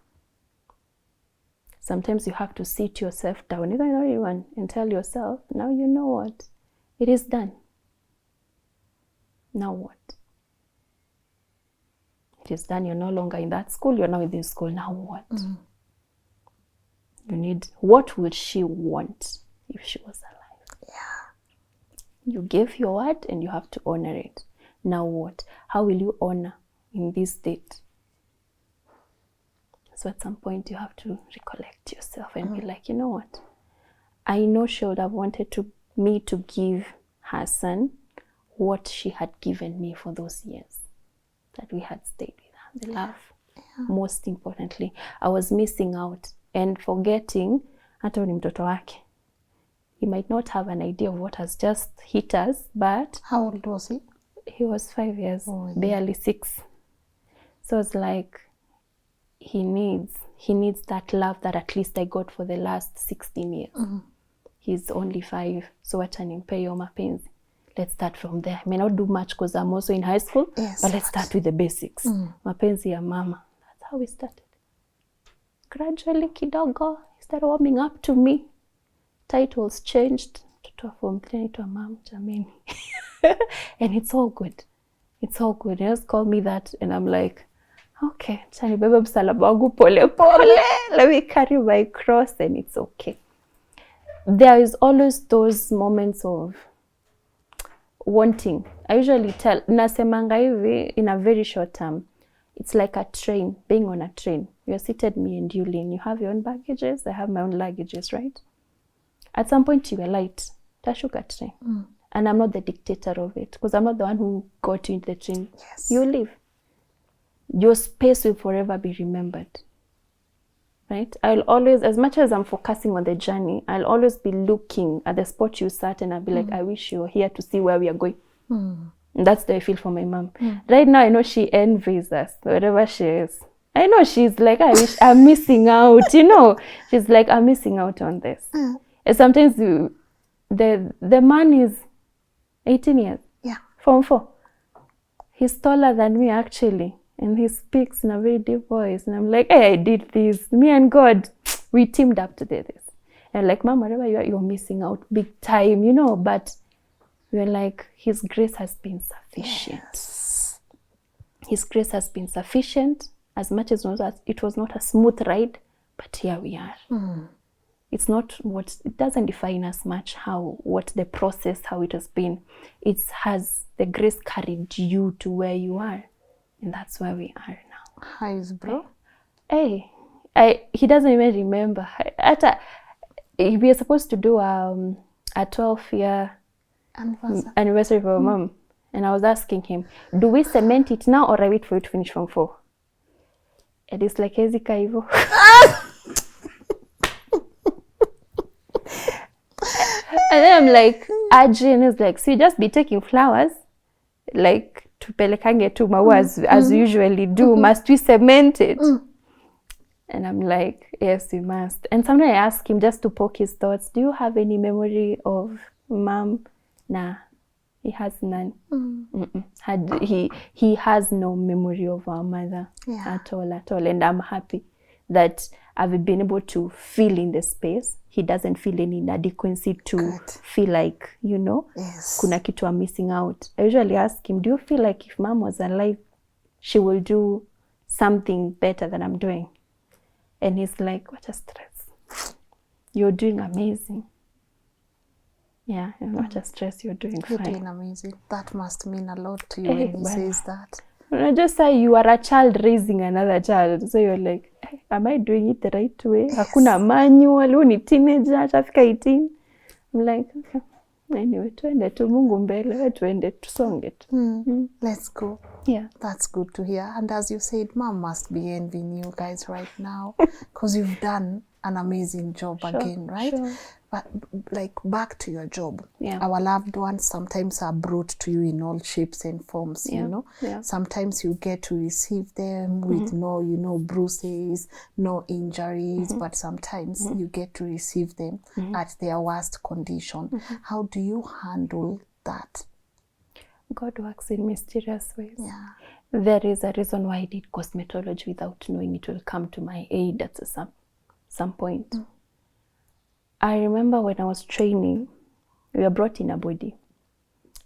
Sometimes you have to sit yourself down, even though you want, and tell yourself, now you know what? It is done. Now what? It is done. You're no longer in that school. You're now in this school. Now what? You need, what would she want if she was alive? Yeah. You gave your word and you have to honor it. Now what? How will you honor in this state? So at some point you have to recollect yourself and be like, you know what? I know she would have wanted me to give her son what she had given me for those years that we had stayed with her. The love. Yeah. Most importantly, I was missing out and forgetting, hata ni mtoto wake. He might not have an idea of what has just hit us, but... How old was he? He was 5 years, barely 6. So it's like, he needs that love that at least I got for the last 16 years. He's only 5, so wacha nimpe hiyo mapenzi. Let's start from there. I may not do much because I'm also in high school, yes, but let's start with the basics. Mapenzi ya mama. That's how we started. Gradually, kidogo, he started warming up to me. Titles changed. Tutoa form 3 to a mom, jameni. And it's all good. It's all good. He just called me that, and I'm like, okay, chani bebe msalaba wangu pole pole, let me carry my cross and it's okay. There is always those moments of wanting. I usually tell, nasemanga hivi in a very short term, it's like a train, being on a train. You're seated, me and you, Lynn. You have your own baggages, I have my own luggages, right? At some point you were light, tashuka train. And I'm not the dictator of it, because I'm not the one who got you into the train. Yes. You leave. Your space will forever be remembered. Right? I'll always, as much as I'm focusing on the journey, I'll always be looking at the spot you sat and I'll be like, I wish you were here to see where we are going. And that's the way I feel for my mom. Right now, I know she envies us, wherever she is. I know she's like, I wish I'm missing out, you know. She's like, I'm missing out on this. And sometimes the man is 18 years. Yeah. Form 4. He's taller than me, actually. And he speaks in a very deep voice. And I'm like, hey, I did this. Me and God, we teamed up to do this. And like, Mom, wherever you are, you're missing out big time, you know. But we're like, His grace has been sufficient. Yes. His grace has been sufficient, as much as it was not a smooth ride, but here we are. It's not what, it doesn't define us much what the process, how it has been. It has, the grace carried you to where you are. And that's where we are now. How is bro? Hey, he doesn't even remember. We are supposed to do a 12-year anniversary for Mom. And I was asking him, do we cement it now or I wait for you to finish Form 4? And it's like, Ezika Ivo. And then I'm like, Adrian is like, so you just be taking flowers, like, tupelekange tu maua as we usually do. Must we cement it? And I'm like, yes, we must. And sometimes I ask him just to poke his thoughts, do you have any memory of Mom? Nah, he has none. He has no memory of our mother at all. And I'm happy that I've been able to feel in the space. He doesn't feel any inadequacy to feel like, you know, kuna kitu I'm missing out. I usually ask him, do you feel like if Mom was alive, she will do something better than I'm doing? And he's like, what a stress. You're doing amazing. Yeah, and what a stress, you're doing fine. You're doing amazing. That must mean a lot to you when he says that. I just say you are a child raising another child. So you're like, hey, am I doing it the right way? Hakuna manual, who ni teenager, atafika 18. I'm like, okay. Anyway, tuende tu Mungu mbele, tuende tusonge tu. Let's go. Yeah. That's good to hear. And as you said, Mom must be envying you guys right now because you've done an amazing job again, right? Sure. But like back to your job, Yeah. Our loved ones sometimes are brought to you in all shapes and forms, you know. Yeah. Sometimes you get to receive them with no, you know, bruises, no injuries, but sometimes you get to receive them at their worst condition. How do you handle that? God works in mysterious ways. Yeah. There is a reason why I did cosmetology without knowing it will come to my aid at some point. I remember when I was training, we were brought in a body.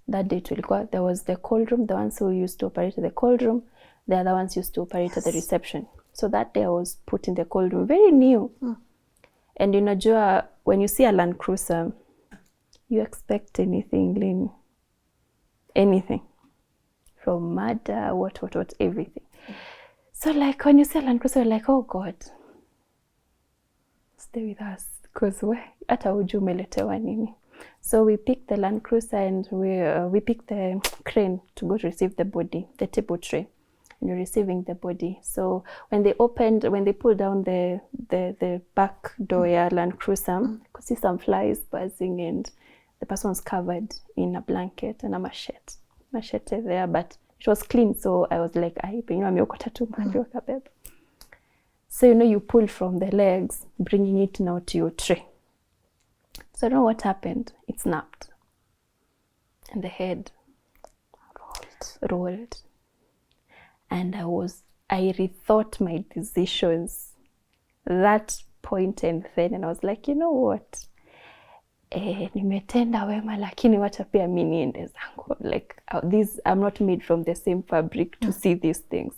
That day there was the cold room, the ones who used to operate at the cold room, the other ones used to operate at the reception. So that day I was put in the cold room, very new. And you know, when you see a Land Cruiser, you expect anything, Lynn. Anything. From murder, what, everything. So like when you see a Land Cruiser, you're like, oh God, stay with us. Because hata hujui umeletewa nini. So we picked the Land Cruiser and we picked the crane to go to receive the body, the table tray, and you're receiving the body. So when they pulled down the back door, Land Cruiser, you could see some flies buzzing, and the person was covered in a blanket and a machete there, but it was clean. So I was like, ameokota tu maji wakabeba. So, you know, you pull from the legs, bringing it now to your tray. So, you know what happened? It snapped. And the head rolled. And I rethought my decisions that point and then. And I was like, you know what? Nimetenda wema, lakini wacha pia mimi niende zangu. Like, I'm not made from the same fabric to see these things.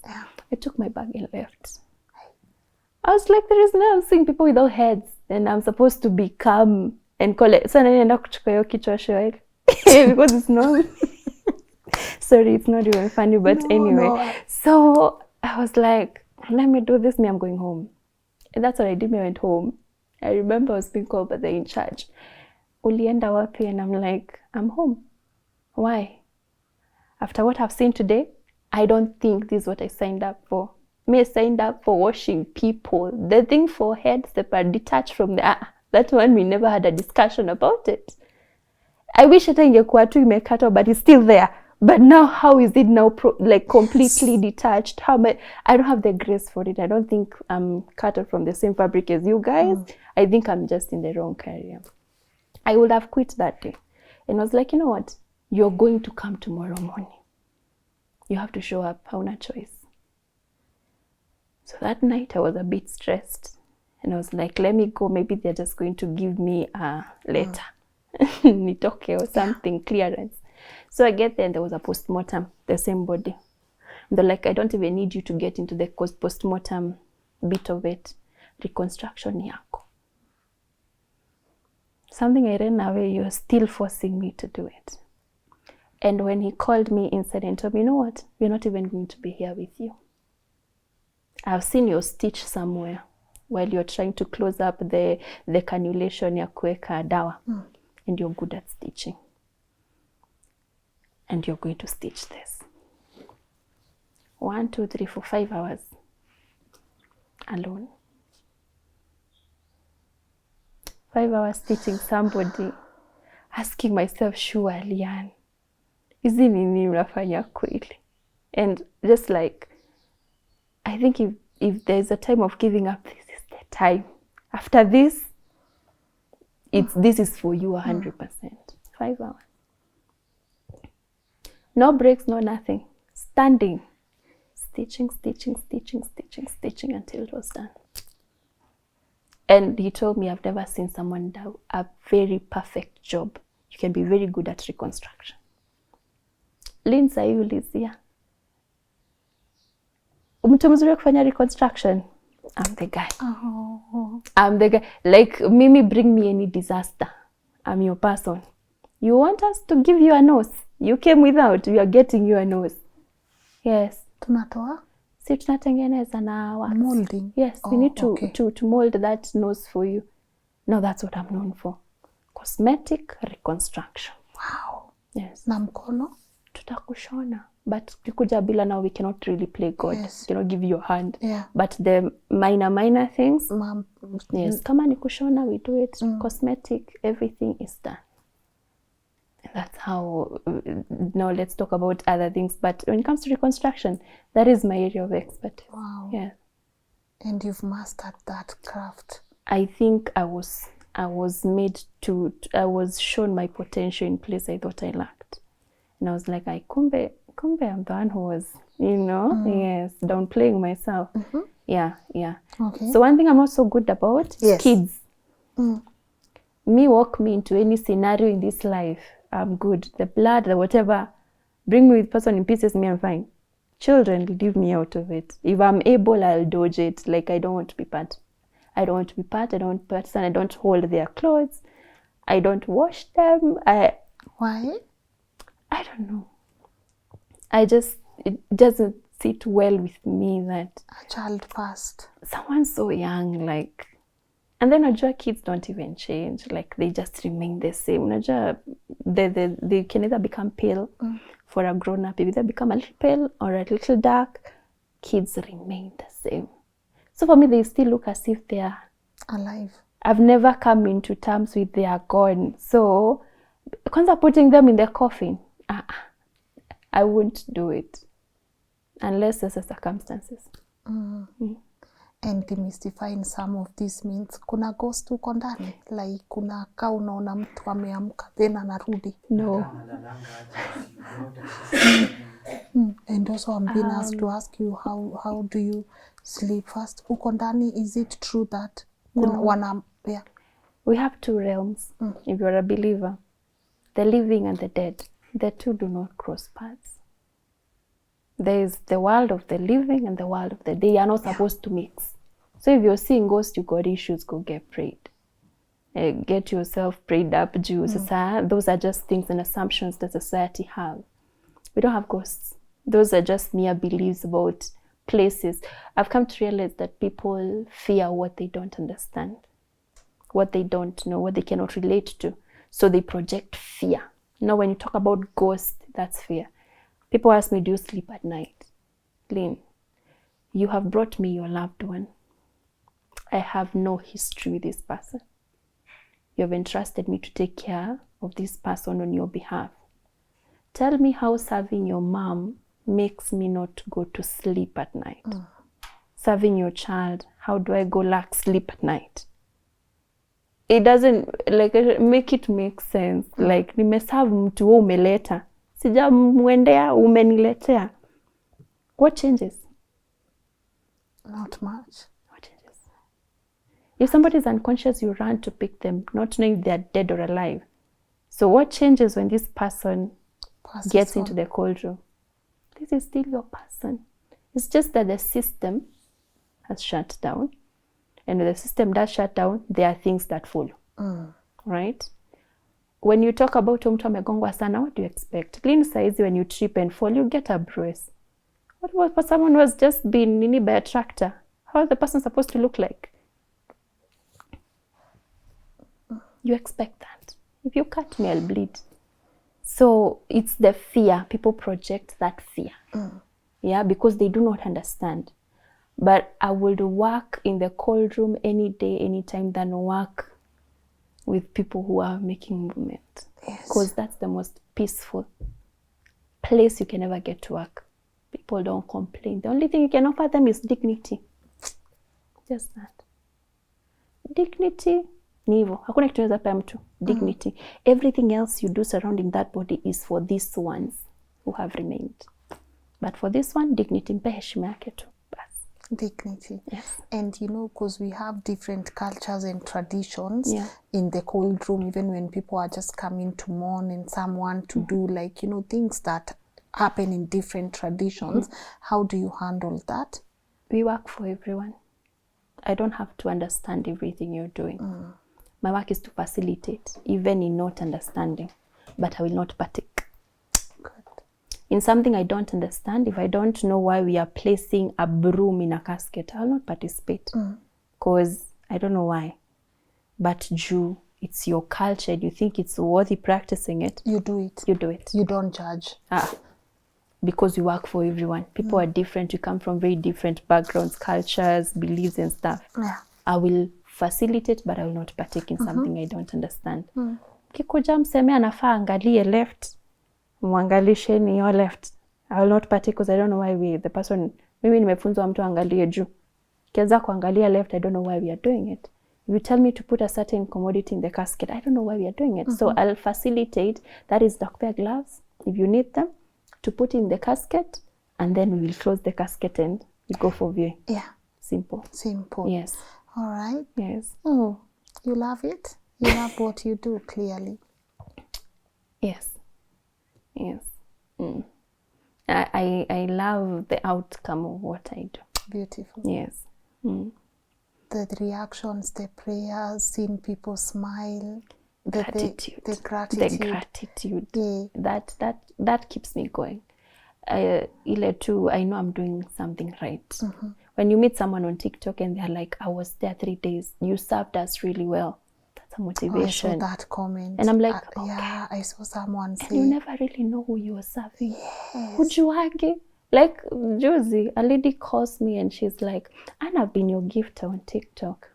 I took my bag and left. I was like, there is no, I'm seeing people without heads and I'm supposed to be calm and collect. So naenda kuchukua hiyo kichwa show because it's not. Sorry, it's not even funny, but No, anyway. no. So I was like, let me do this, I'm going home. And that's what I did. I went home. I remember I was being called by the in charge. Ulienda wapi? And I'm like, I'm home. Why? After what I've seen today, I don't think this is what I signed up for. I signed up for washing people. The thing for heads that are detached from that one, we never had a discussion about it. I wish hata ingekuwa tu imekatwa, but it's still there. But now, how is it now completely detached? I don't have the grace for it. I don't think I'm cut out from the same fabric as you guys. I think I'm just in the wrong career. I would have quit that day. And I was like, you know what? You're going to come tomorrow morning. You have to show up. Hauna choice. So that night I was a bit stressed. And I was like, let me go. Maybe they're just going to give me a letter. Nitoke or something, clearance. So I get there and there was a postmortem, the same body. And they're like, I don't even need you to get into the postmortem bit of it. Reconstruction yako. Something I ran away, you're still forcing me to do it. And when he called me inside and told me, you know what? We're not even going to be here with you. I've seen your stitch somewhere while you're trying to close up the cannulation ya kuweka dawa. And you're good at stitching. And you're going to stitch this. 1, 2, 3, 4, 5 hours. Alone. 5 hours stitching somebody. Asking myself, surely, Yan, hizi nini unafanya kweli? And just like, I think if there's a time of giving up, this is the time. After this, this is for you 100%. 5 hours. No breaks, no nothing. Standing. Stitching, stitching, stitching, stitching, stitching until it was done. And he told me, I've never seen someone do a very perfect job. You can be very good at reconstruction. Lynn ulizia. Mtu mzuri kufanya reconstruction. I'm the guy. I'm the guy. Like, Mimi, bring me any disaster. I'm your person. You want us to give you a nose? You came without. We are getting you a nose. Yes. Tunatoa? Si tunatengeneza na wax. Molding? Yes, we need to mold that nose for you. No, that's what I'm known for. Cosmetic reconstruction. Wow. Yes. Na mkono? Tutakushona. But kikuja bila now we cannot really play God. Yes. Cannot give you your hand. Yeah. But the minor things, yes, kama ni kushona, we do it. Cosmetic, everything is done. That's how, now let's talk about other things. But when it comes to reconstruction, that is my area of expertise. Wow. Yeah. And you've mastered that craft. I think I was made to, I was shown my potential in place I thought I lacked. And I was like, kumbe I'm the one who was, yes, downplaying myself. Yeah. Okay. So one thing I'm not so good about is kids. Walk me into any scenario in this life, I'm good. The blood, the whatever, bring me with person in pieces, I'm fine. Children, leave me out of it. If I'm able, I'll dodge it. Like, I don't want to be part. I don't want to be part. I don't part. I don't hold their clothes. I don't wash them. Why? I don't know. It doesn't sit well with me that a child first. Someone so young, like, and then Najua kids don't even change. Like, they just remain the same. Najua, they can either become pale for a grown up, either become a little pale or a little dark. Kids remain the same. So for me, they still look as if they are alive. I've never come into terms with they are gone. So, kwanza putting them in the coffin, I won't do it unless there's a circumstances. And demystifying some of these means, kuna ghost uko ndani, like kuna kaa unaona mtu ameamka then anarudi. No. And also I'm being asked to ask you, how do you sleep first? Uko ndani, is it true that no. We have two realms. If you're a believer, the living and the dead, the two do not cross paths. There is the world of the living and the world of the dead. They are not supposed to mix. So if you're seeing ghosts, you got issues, go get prayed. Get yourself prayed up, Jews. Those are just things and assumptions that society have. We don't have ghosts. Those are just mere beliefs about places. I've come to realize that people fear what they don't understand, what they don't know, what they cannot relate to. So they project fear. Now, when you talk about ghosts, that's fear. People ask me, do you sleep at night? Lynn, you have brought me your loved one. I have no history with this person. You have entrusted me to take care of this person on your behalf. Tell me how serving your mom makes me not go to sleep at night. Serving your child, how do I go lack sleep at night? It doesn't make it make sense. Like, nimeserve mtu wewe umeleta. Sijamwendea, umeniletea. What changes? Not much. What changes? If somebody is unconscious, you run to pick them, not knowing if they are dead or alive. So what changes when this person gets into the cold room? This is still your person. It's just that the system has shut down. And when the system does shut down, there are things that follow. Right? When you talk about mtu amegongwa sana, what do you expect? Clean size, when you trip and fall, you get a bruise. What about for someone who has just been by a tractor? How is the person supposed to look like? You expect that. If you cut me, I'll bleed. So it's the fear. People project that fear. Yeah, because they do not understand. But I would work in the cold room any day, anytime than work with people who are making movement. Because that's the most peaceful place you can ever get to work. People don't complain. The only thing you can offer them is dignity. Just that. Dignity, ni hivyo. Hakuna kitu unaweza pea mtu. Dignity. Everything else you do surrounding that body is for these ones who have remained. But for this one, dignity, mpe heshima yake tu. Dignity. Yes. And because we have different cultures and traditions in the cold room, even when people are just coming to mourn and someone to do things that happen in different traditions. How do you handle that? We work for everyone. I don't have to understand everything you're doing. My work is to facilitate, even in not understanding, but I will not partake. In something I don't understand, if I don't know why we are placing a broom in a casket, I will not participate. Because I don't know why. But it's your culture. You think it's worthy practicing it. You do it. You do it. You don't judge. Because we work for everyone. People are different. We come from very different backgrounds, cultures, beliefs and stuff. I will facilitate, but I will not partake in something I don't understand. Kikuja mseme anafaa angalie left. Mwangalisheni your left. I will not partake because I don't know why the person, mimi nimefunzwa mtu angalie juu. Kianza kuangalia left, I don't know why we are doing it. If you tell me to put a certain commodity in the casket, I don't know why we are doing it. So I'll facilitate. That is Dr. gloves, if you need them, to put in the casket, and then we will close the casket and we go for viewing. Yeah. Simple. Simple. Yes. All right. Yes. You love it? You love what you do, clearly. Yes. Yes. I love the outcome of what I do. Beautiful. Yes. The reactions, the prayers, seeing people smile, gratitude. The gratitude. The gratitude. Yeah. That keeps me going. Ile too, I know I'm doing something right. When you meet someone on TikTok and they're like, I was there 3 days, you served us really well. That's a motivation. I saw that comment. And I'm like, okay. Yeah, I saw someone say. And you never really know who you are serving. Yes. Ujuagi. Like, Josie, a lady calls me and she's like, Anna, I've been your gift on TikTok.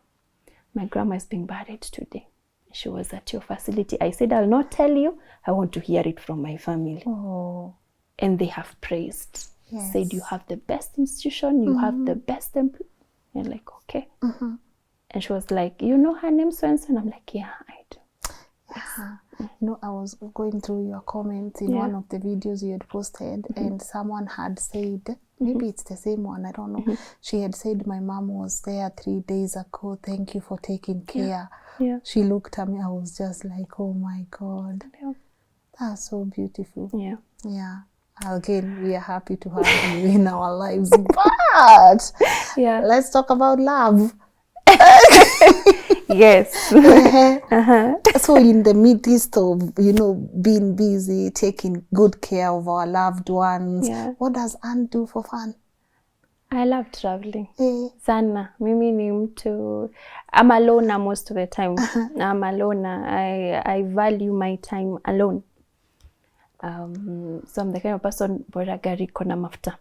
My grandma is being buried today. She was at your facility. I said, I'll not tell you. I want to hear it from my family. Oh. And they have praised. Yes. Said, you have the best institution. You have the best employee. And like, okay. And she was like, you know her name, so and so? And I'm like, yeah, I do. I was going through your comments in one of the videos you had posted, and someone had said, maybe it's the same one, I don't know. She had said, my mom was there 3 days ago. Thank you for taking care. Yeah. She looked at me. I was just like, oh my God. Yeah. That's so beautiful. Yeah. Yeah. Again, we are happy to have you in our lives. But Yeah. let's talk about love. Yes. So in the midst of, being busy, taking good care of our loved ones, Yeah. what does Anne do for fun? I love traveling. Sana. Mimi ni mtu. I'm a loner most of the time. I'm a loner. I value my time alone. So I'm the kind of person bora gari kona mafuta.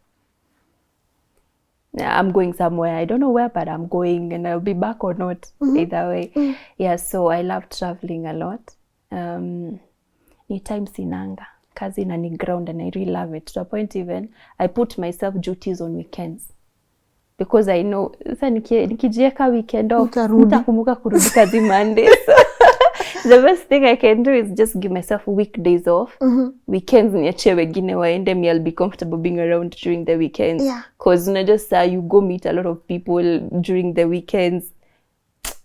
I'm going somewhere. I don't know where, but I'm going and I'll be back or not. Either way. Yeah, so I love traveling a lot. Ni time sinanga. Kazi na ni ground and I really love it. To a point even, I put myself duties on weekends. Because I know, sasa nikijieka weekend off, nitakumbuka kurudi kazi Monday. So the best thing I can do is just give myself weekdays off. Weekends niachie wengine waende, me I'll be comfortable being around during the weekends. Because just you go meet a lot of people during the weekends.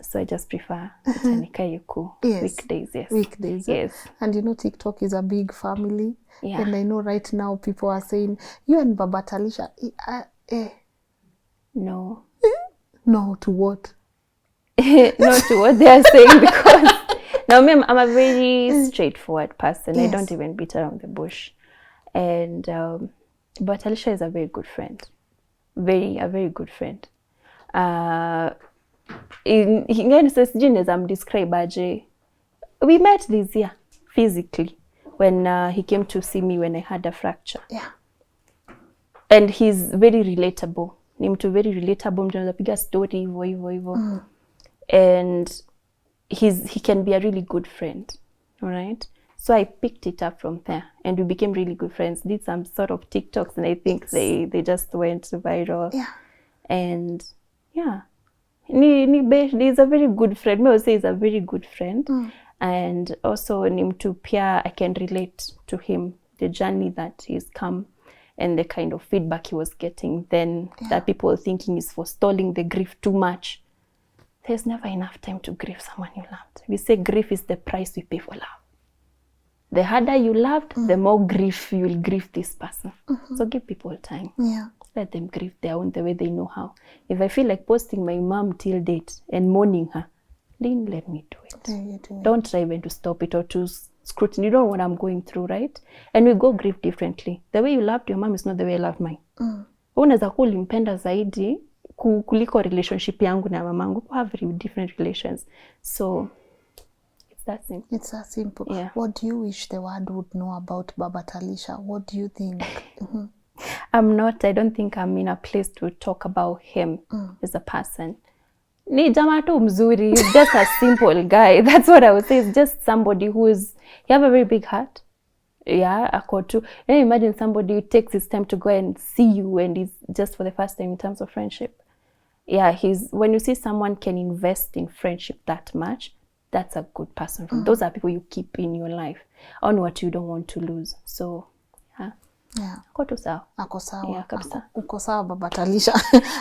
So I just prefer weekdays, yes. Weekdays. Yes. And TikTok is a big family. Yeah. And I know right now people are saying, you and Baba Talisha, No. No, to what? No, to what they are saying, because now me, I'm a very straightforward person. I don't even beat around the bush. And but Talisha is a very good friend. A very good friend. We met this year physically when he came to see me when I had a fracture. Yeah. And he's very relatable. Ni mtu very relatable, mtu anapiga story hivyo. And he can be a really good friend. All right? So I picked it up from there and we became really good friends. Did some sort of TikToks and I think they just went viral. Yeah. And yeah. He's a very good friend. I would say he's a very good friend. And also ni mtu pia I can relate to him, the journey that he's come and the kind of feedback he was getting then, that people were thinking is forestalling the grief too much. There's never enough time to grieve someone you loved. We say grief is the price we pay for love. The harder you loved, the more grief you will grieve this person. So give people time. Yeah. Let them grieve their own the way they know how. If I feel like posting my mom till date and mourning her, Lynn, let me do it. Don't try even to stop it or to scrutiny. You don't know what I'm going through, right? And we go grieve differently. The way you loved your mom is not the way I loved mine. Unaweza kuwa ulimpenda zaidi kuliko relationship yangu na mamangu. We have very different relations. So it's that simple. It's that simple. Yeah. What do you wish the world would know about Baba Talisha? What do you think? I don't think I'm in a place to talk about him as a person. Ni jamaa tu mzuri. He's just a simple guy. That's what I would say. He's just somebody he have a very big heart. Yeah, imagine somebody who takes his time to go and see you and it's just for the first time in terms of friendship. Yeah, when you see someone can invest in friendship that much, that's a good person. Those are people you keep in your life on what you don't want to lose. So, yeah. Ako tu sawa. Ako sawa. Yeah, kabisa. Uko sawa Baba Talisha.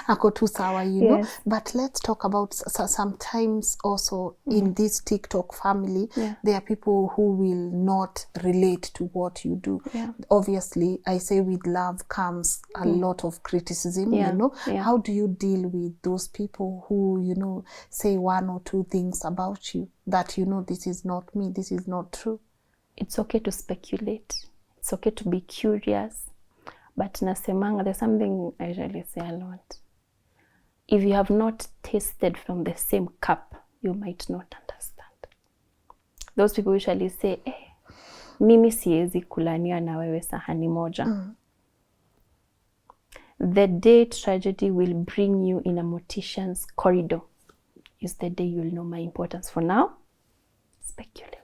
Ako tu sawa, know. But let's talk about sometimes also in this TikTok family, there are people who will not relate to what you do. Yeah. Obviously, I say with love comes a lot of criticism, you know. Yeah. How do you deal with those people who, say one or two things about you that, this is not me, this is not true? It's okay to speculate. It's okay to be curious, but nasemanga, there's something I really say a lot. If you have not tasted from the same cup, you might not understand. Those people usually say, mimi siezi kulania na wewe sahani moja. The day tragedy will bring you in a mortician's corridor is the day you'll know my importance. For now, speculate.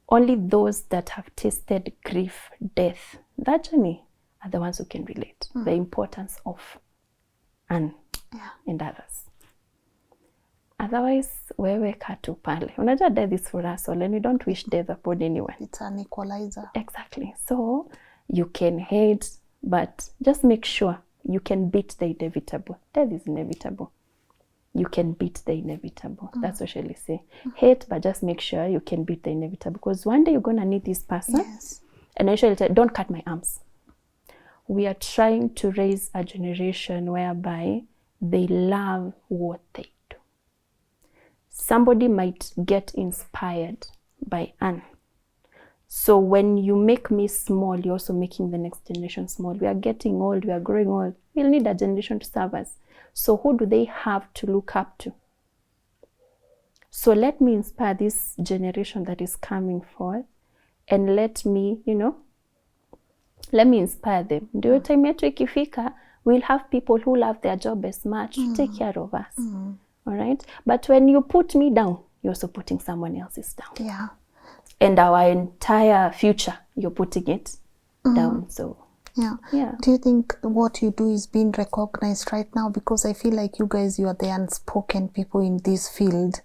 Only those that have tasted grief, death, that journey are the ones who can relate. The importance of Anne and others. Otherwise, wewe katu pale. Unajua death is for us all and we don't wish death upon anyone. It's an equalizer. Exactly. So you can hate, but just make sure you can beat the inevitable. Death is inevitable. You can beat the inevitable. That's what Shelley say. Hate, but just make sure you can beat the inevitable. Because one day you're going to need this person. Yes. And I usually tell, don't cut my arms. We are trying to raise a generation whereby they love what they do. Somebody might get inspired by Anne. So when you make me small, you're also making the next generation small. We are getting old, we are growing old. We'll need a generation to serve us. So who do they have to look up to? So let me inspire this generation that is coming forth, and let me, let me inspire them. Ndio time yetu ikifika, we'll have people who love their job as much to take care of us. All right? But when you put me down, you're also putting someone else's down. Yeah. And our entire future, you're putting it down. So yeah. Do you think what you do is being recognized right now? Because I feel like you guys, you are the unspoken people in this field.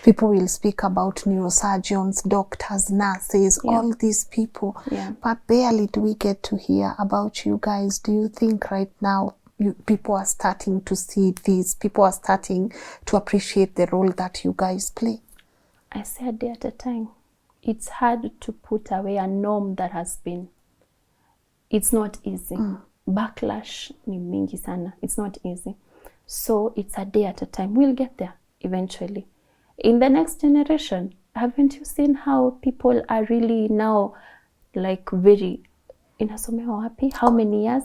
People will speak about neurosurgeons, doctors, nurses, all these people. But barely do we get to hear about you guys. Do you think right now people are starting to see this? People are starting to appreciate the role that you guys play? I say a day at a time. It's hard to put away a norm that has been. It's not easy. Backlash ni mingi sana. It's not easy. So it's a day at a time. We'll get there eventually. In the next generation, haven't you seen how people are really now like very inasomewa wapi? How many years?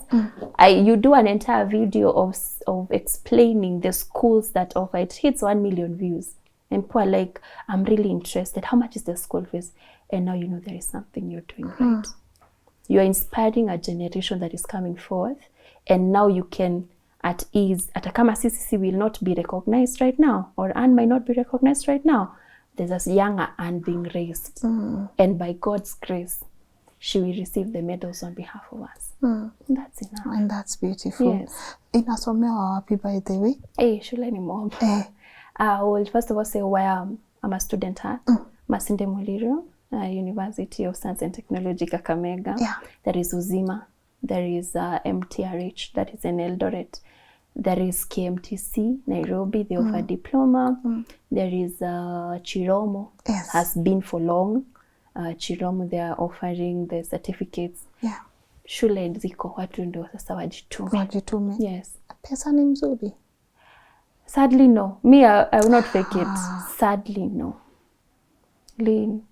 You do an entire video of explaining the schools that offer it. Hits 1 million views. And people are like, I'm really interested. How much is the school fees? And now you know there is something you're doing right. You are inspiring a generation that is coming forth. And now you can, at ease, Atakama CCC will not be recognized right now, or Anne might not be recognized right now. There's a younger Anne being raised. And by God's grace, she will receive the medals on behalf of us. That's enough. And that's beautiful. Yes. Inasomewa wapi, by the way? Shule ni mob. I will first of all say where I'm a student at. Masinde Muliro, University of Science and Technology, Kakamega. There is Uzima. There is MTRH, that is in Eldoret. There is KMTC, Nairobi, they offer diploma. There is Chiromo, has been for long. Chiromo, they are offering the certificates. Shule ziko, watu ndio sasa wajitume. Yes. Pesa ni mzuri? Sadly, no. Me, I will not fake it. Sadly, no. Lynn.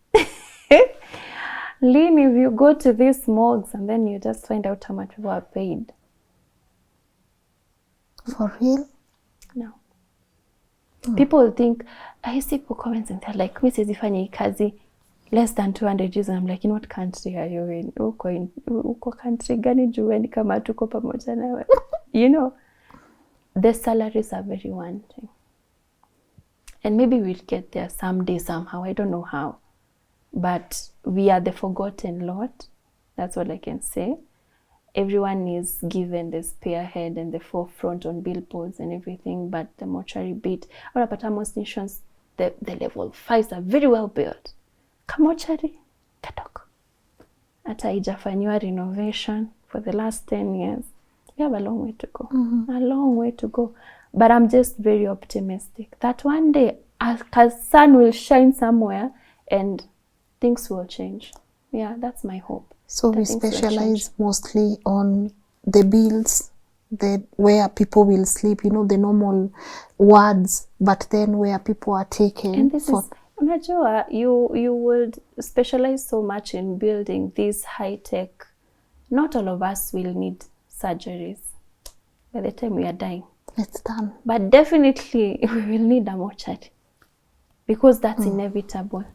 Lynn, if you go to these morgues and then you just find out how much people are paid. For real? No. People think, I see people comments and they're like, mi sizifanya kazi less than 200 years. And I'm like, in what country are you in? Uko country gani juweni kama tuko pamoja nawe? You know? The salaries are very wanting. And maybe we'll get there someday, somehow. I don't know how. But we are the forgotten lot. That's what I can say. Everyone is given the spearhead and the forefront on billboards and everything, but the mortuary bit, or most nations, the level 5s are very well built. Mortuary, katok. Ata ijafanywa renovation for the last 10 years. We have a long way to go. A long way to go. But I'm just very optimistic that one day a sun will shine somewhere and things will change. Yeah, that's my hope. So we specialize mostly on the bills, where people will sleep, the normal wards, but then where people are taken. And this is, unajua, you would specialize so much in building this high-tech. Not all of us will need surgeries by the time we are dying. It's done. But definitely we will need a mortuary because that's inevitable.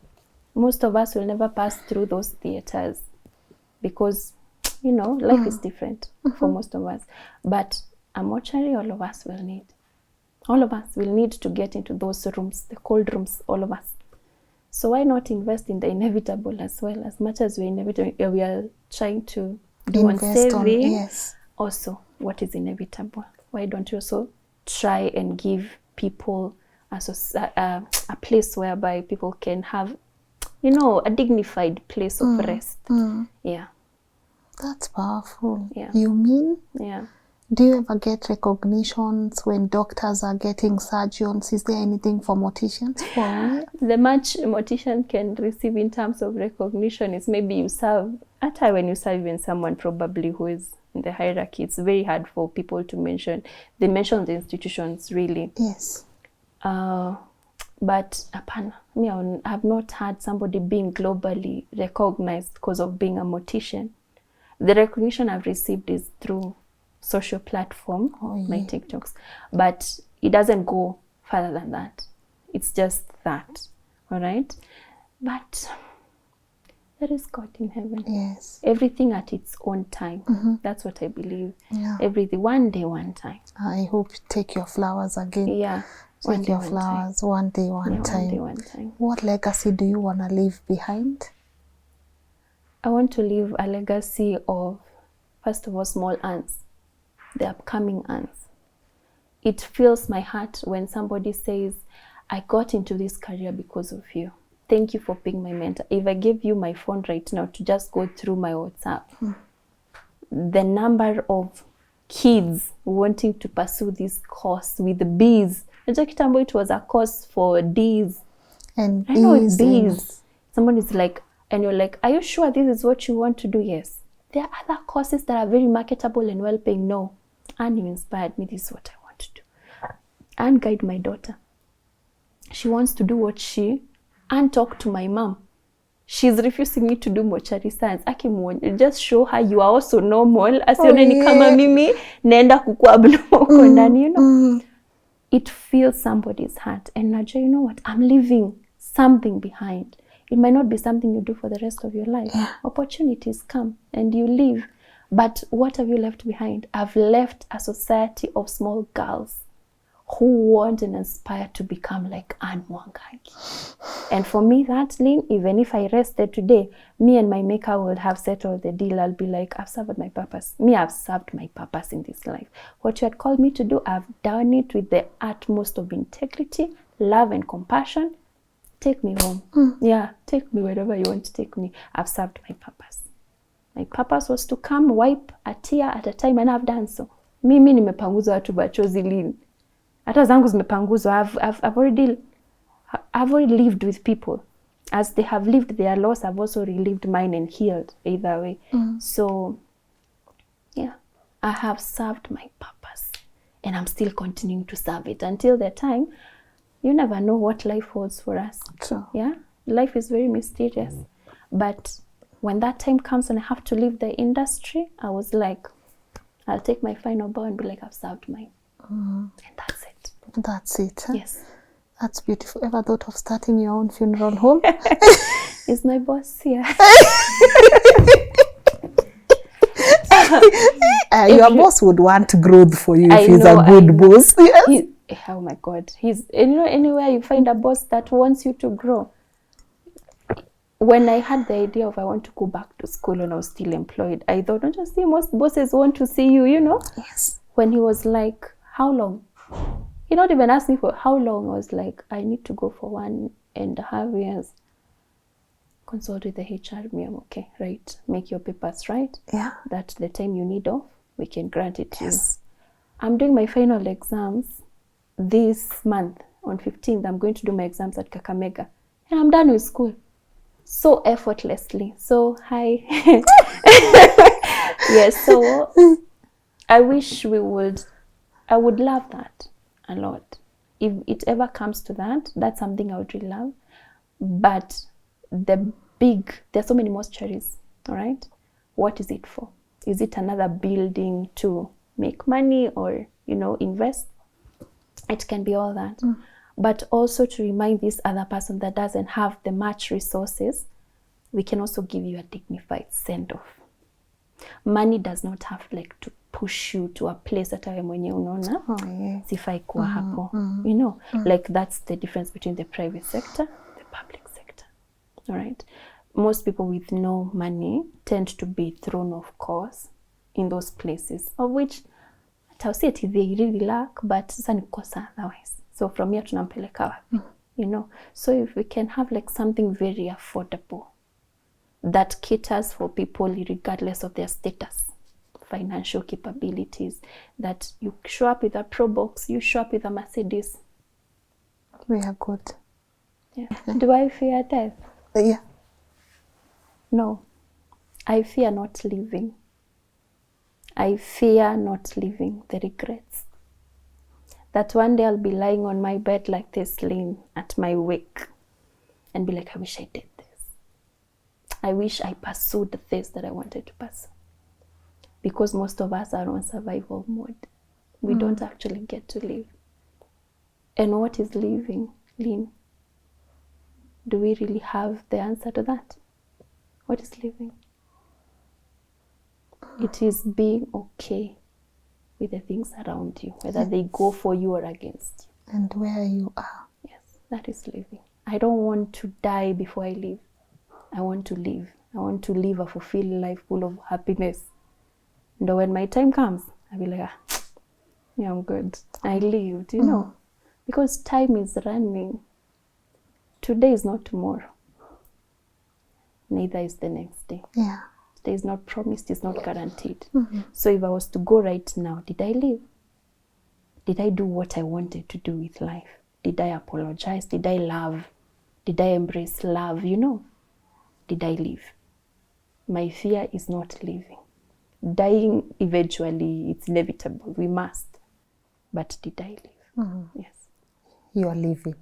Most of us will never pass through those theaters because, life is different for most of us. But a mortuary, all of us will need. All of us will need to get into those rooms, the cold rooms, all of us. So why not invest in the inevitable as well? As much as we are trying to do on saving, also what is inevitable. Why don't you also try and give people a place whereby people can have, a dignified place of rest. Yeah. That's powerful. Yeah. You mean? Yeah. Do you ever get recognitions when doctors are getting surgeons? Is there anything for morticians? The much a mortician can receive in terms of recognition is maybe you serve, at time when you serve even someone probably who is in the hierarchy, it's very hard for people to mention. They mention the institutions really. Yes. But apana, I have not had somebody being globally recognized because of being a mortician. The recognition I've received is through social platform, my TikToks, but it doesn't go further than that. It's just that, all right? But there is God in heaven. Yes. Everything at its own time. That's what I believe. Yeah. Everything, one day, one time. I hope you take your flowers again. Yeah. Take your flowers, one day, one time. One day, one time. What legacy do you want to leave behind? I want to leave a legacy of, first of all, small ants, the upcoming ants. It fills my heart when somebody says, I got into this career because of you. Thank you for being my mentor. If I give you my phone right now to just go through my WhatsApp, the number of kids wanting to pursue this course with the B's. It was a course for D's. And I know it's B's. Someone is like, and you're like, are you sure this is what you want to do? Yes. There are other courses that are very marketable and well-paying. No. And you inspired me. This is what I want to do. And guide my daughter. She wants to do what and talk to my mom. She's refusing me to do mortuary science. Just show her you are also normal. Asione ni kama mimi naenda kukua abnormal ndani, you know. It fills somebody's heart. And Naja, you know what? I'm leaving something behind. It might not be something you do for the rest of your life. Yeah. Opportunities come and you leave. But what have you left behind? I've left a society of small girls who want and aspire to become like Mwangangi. And for me, that, Lynn, even if I rested today, me and my maker would have settled the deal. I'll be like, I've served my purpose. I've served my purpose in this life. What you had called me to do, I've done it with the utmost of integrity, love, and compassion. Take me home. Yeah, take me wherever you want to take me. I've served my purpose. My purpose was to come, wipe a tear at a time, and I've done so. Mimi nimepanguzwa watu bachozi, Lynn. Hata zangu zimepanguzwa. I've already lived with people. As they have lived their loss, I've also relived mine and healed either way. So, yeah, I have served my purpose. And I'm still continuing to serve it until the time. You never know what life holds for us. True. Yeah, life is very mysterious. But when that time comes and I have to leave the industry, I was like, I'll take my final bow and be like, I've served mine. And that's it. That's it. Huh? Yes. That's beautiful. Ever thought of starting your own funeral home? Is my boss here? Your boss would want growth for you if he's a good boss. Yes. Oh my God. Anywhere you find a boss that wants you to grow. When I had the idea of I want to go back to school when I was still employed, I thought, don't you see, most bosses want to see you, you know? Yes. When he was like, how long? He not even asked me for how long. I was like, I need to go for 1.5 years. Consult with the HR. I'm okay, right? Make your papers right. Yeah. That the time you need off, we can grant it to you. Yes. I'm doing my final exams this month. On 15th, I'm going to do my exams at Kakamega. And I'm done with school. So effortlessly. So, hi. Yes, so I wish I would love that a lot. If it ever comes to that, that's something I would really love. But there's so many mortuaries, all right? What is it for? Is it another building to make money or, invest? It can be all that. But also to remind this other person that doesn't have the much resources, we can also give you a dignified send-off. Money does not have to push you to a place that I am mwenye unaona sifai kuwa hapo. That's the difference between the private sector and the public sector. All right. Most people with no money tend to be thrown off course in those places, of which I'll say they really lack, but sasa ni kosa otherwise. So from here tunampeleka wapi? So if we can have something very affordable that caters for people regardless of their status. financial capabilities, that you show up with a Pro Box, you show up with a Mercedes. We are good. Yeah. Do I fear death? Yeah. No. I fear not living. I fear not living, the regrets. That one day I'll be lying on my bed like this, Lynn, at my wake, and be like, I wish I did this. I wish I pursued this that I wanted to pursue. Because most of us are on survival mode. We don't actually get to live. And what is living, Lynn? Do we really have the answer to that? What is living? It is being okay with the things around you, whether they go for you or against you. And where you are. Yes, that is living. I don't want to die before I live. I want to live. I want to live a fulfilled life full of happiness. And when my time comes, I'll be like, yeah, I'm good. I lived, you know. Because time is running. Today is not tomorrow. Neither is the next day. Yeah. Today is not promised, it's not guaranteed. So if I was to go right now, did I live? Did I do what I wanted to do with life? Did I apologize? Did I love? Did I embrace love? You know, did I live? My fear is not living. Dying eventually, it's inevitable. We must. But did I live? Yes. You are living.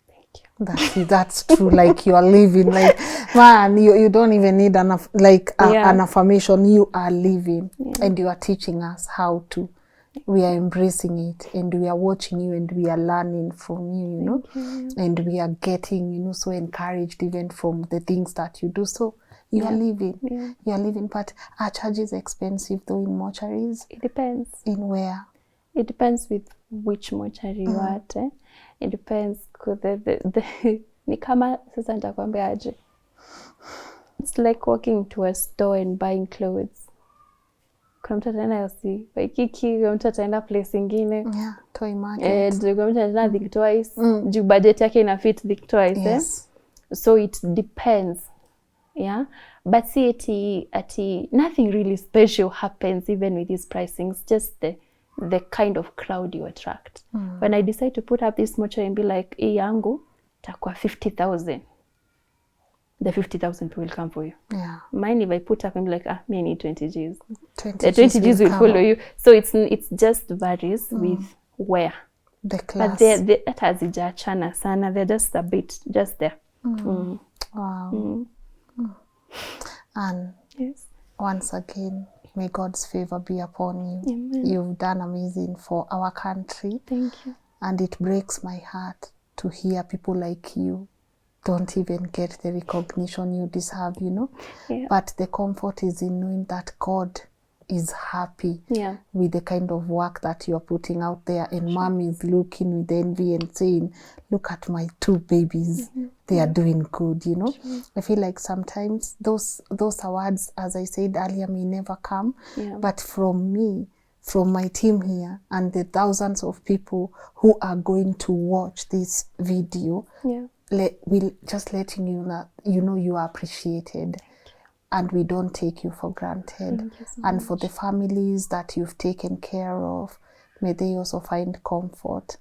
Thank you. That's true. Like you are living. Like, man, you don't even need an affirmation. You are living, and you are teaching us how to. We are embracing it, and we are watching you, and we are learning from you. You know, and we are getting, so encouraged even from the things that you do. So you are living. Yeah. You are living. But are charges expensive though in mortuaries? It depends. In where? It depends with which mortuary you are at. It depends. Ni kama sasa nitakwambia aje. It's like walking to a store and buying clothes. Kuna mtu ataenda yosi, Waikiki, kuna mtu ataenda place ingine. Yeah, toy market. Kuna mtu ataenda think twice. Juu budget yake ina fit think twice. Yes. So it depends. Yeah. But see, ati nothing really special happens even with these pricings. Just the kind of crowd you attract. When I decide to put up this mortuary and be like, yangu, takwa 50,000. The 50,000 will come for you. Yeah. Mine, if I put up and be like, me I need 20 Gs. The 20 Gs will follow you. So it's just varies with where. The class. But they're hazijachana sana. They're just a bit, just there. Wow. And yes. Once again, may God's favor be upon you. Amen. You've done amazing for our country. Thank you. And it breaks my heart to hear people like you don't even get the recognition you deserve, Yeah. But the comfort is in knowing that God is happy with the kind of work that you're putting out there. And Mom is looking with envy and saying, look at my 2 babies. They are doing good, I feel like sometimes those awards, as I said earlier, may never come. But from me, from my team here, and the thousands of people who are going to watch this video, we'll just letting you know, you are appreciated. And we don't take you for granted. And for the families that you've taken care of, may they also find comfort.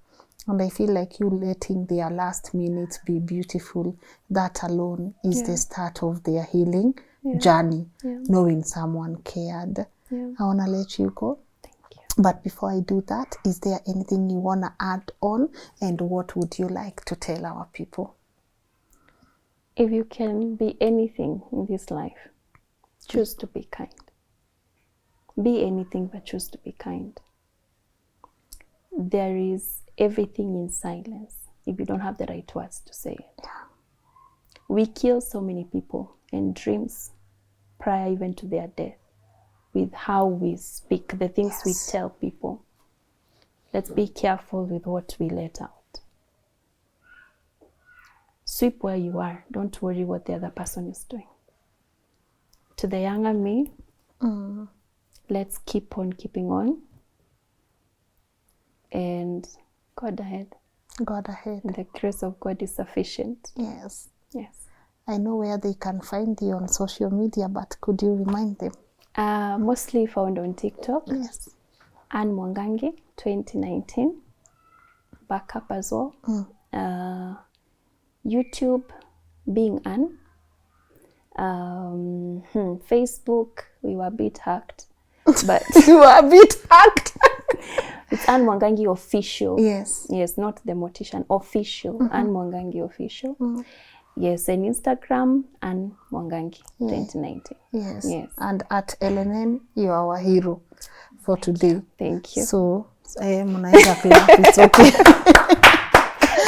And I feel like you letting their last minutes be beautiful, that alone is the start of their healing journey, knowing someone cared. I want to let you go. Thank you. But before I do that, is there anything you want to add on? And what would you like to tell our people? If you can be anything in this life, choose to be kind. Be anything, but choose to be kind. There is everything in silence if you don't have the right words to say it. We kill so many people and dreams prior even to their death with how we speak, the things we tell people. Let's be careful with what we let out. Sweep where you are. Don't worry what the other person is doing. To the younger me, let's keep on keeping on. And God ahead. God ahead. The grace of God is sufficient. Yes. Yes. I know where they can find you on social media, but could you remind them? Mostly found on TikTok. Yes. And Mwangangi 2019. Backup as well. YouTube, being Anne. Facebook, we were a bit hacked. But You were a bit hacked. It's Anne Mwangangi official. Yes. Yes, not the Mortician, official. Anne Mwangangi official. Yes, and Instagram, Anne Mwangangi 2019. Yes. Yes. And at LNN, you are our hero for today. Thank you. So, it's okay.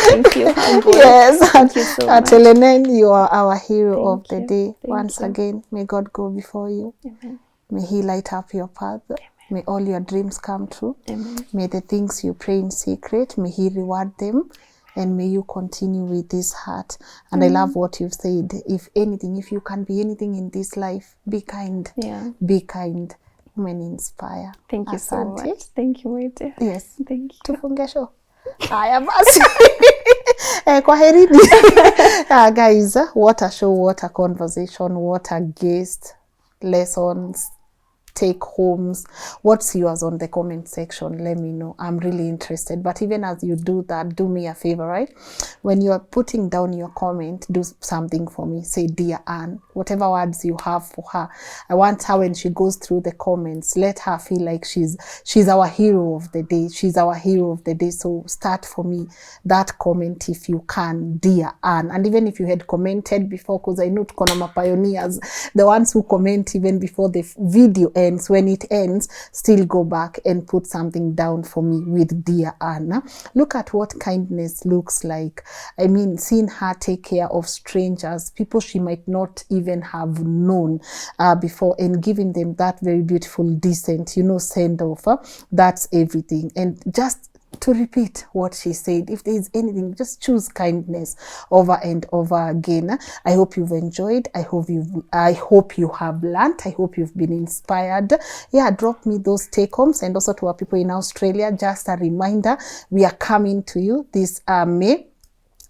Thank you. Humble. Yes. Thank you so at much. LNN, you are our hero of Thank the you. day. Thank Once you. again, may God go before you. Amen. May He light up your path. May all your dreams come true. Amen. May the things you pray in secret, may He reward them. And may you continue with this heart. And I love what you've said. If anything, if you can be anything in this life, be kind. Yeah. Be kind. Women inspire. Thank you so Asante. much. Thank you, my dear. Yes. Thank you. Tufunge show. Haya basi. Kwaherini. Guys, what a show, what a conversation, what a guest, lessons, take homes. What's yours on the comment section? Let me know. I'm really interested. But even as you do that, do me a favor, right? When you are putting down your comment, do something for me. Say, dear Anne, whatever words you have for her. I want her, when she goes through the comments, let her feel like she's our hero of the day. She's our hero of the day. So start for me that comment if you can, dear Anne. And even if you had commented before, because I know tuko na pioneers, the ones who comment even before the video ends, when it ends, still go back and put something down for me with dear Anna. Look at what kindness looks like. I mean, seeing her take care of strangers, people she might not even have known before, and giving them that very beautiful, decent, send off. That's everything. And just to repeat what she said, if there is anything, just choose kindness over and over again. I hope you've enjoyed. I hope you have learned. I hope you've been inspired. Yeah, drop me those take-homes. And also to our people in Australia, just a reminder, we are coming to you this May.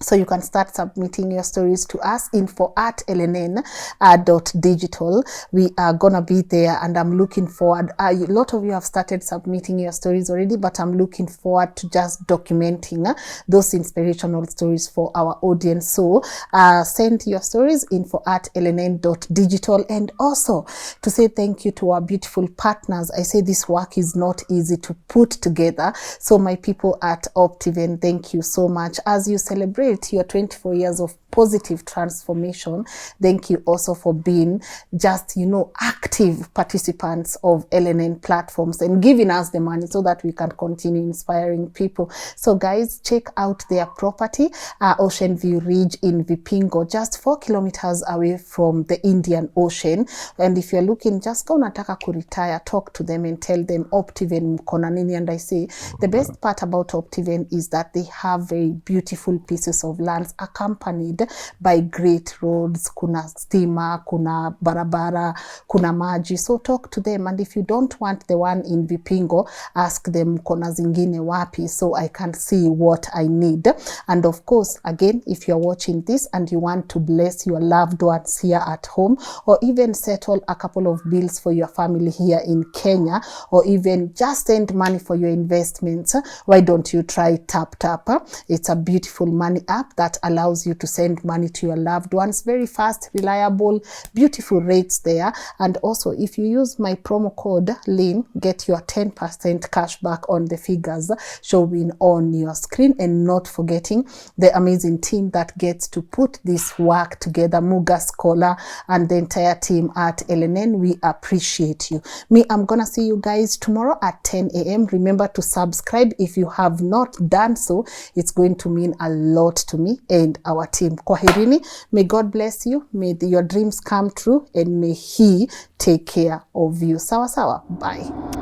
So you can start submitting your stories to us, info@lnn.digital. We are going to be there, and I'm looking forward. A lot of you have started submitting your stories already, but I'm looking forward to just documenting those inspirational stories for our audience. So send your stories, info@lnn.digital. And also to say thank you to our beautiful partners. I say this work is not easy to put together. So my people at Optiven, thank you so much. As you celebrate your 24 years of positive transformation, thank you also for being just, active participants of LNN platforms and giving us the money so that we can continue inspiring people. So guys, check out their property, Ocean View Ridge in Vipingo, just 4 kilometers away from the Indian Ocean. And if you're looking, just go nataka kuretire, talk to them and tell them Optiven mkona nini. And I say the best part about Optiven is that they have very beautiful pieces of lands accompanied by great roads. Kuna stima, kuna barabara, kuna maji. So talk to them, and if you don't want the one in Vipingo, ask them kona zingine wapi, so I can see what I need. And of course, again, if you're watching this and you want to bless your loved ones here at home, or even settle a couple of bills for your family here in Kenya, or even just send money for your investments, why don't you try TapTap? It's a beautiful money app that allows you to send money to your loved ones. Very fast, reliable, beautiful rates there. And also, if you use my promo code Lynn, get your 10% cash back on the figures showing on your screen. And not forgetting the amazing team that gets to put this work together, Muga Scholar and the entire team at LNN. We appreciate you. I'm gonna see you guys tomorrow at 10 a.m. Remember to subscribe if you have not done so. It's going to mean a lot to me and our team. Kwaherini. May God bless you. May your dreams come true, and may He take care of you. Sawa sawa. Bye.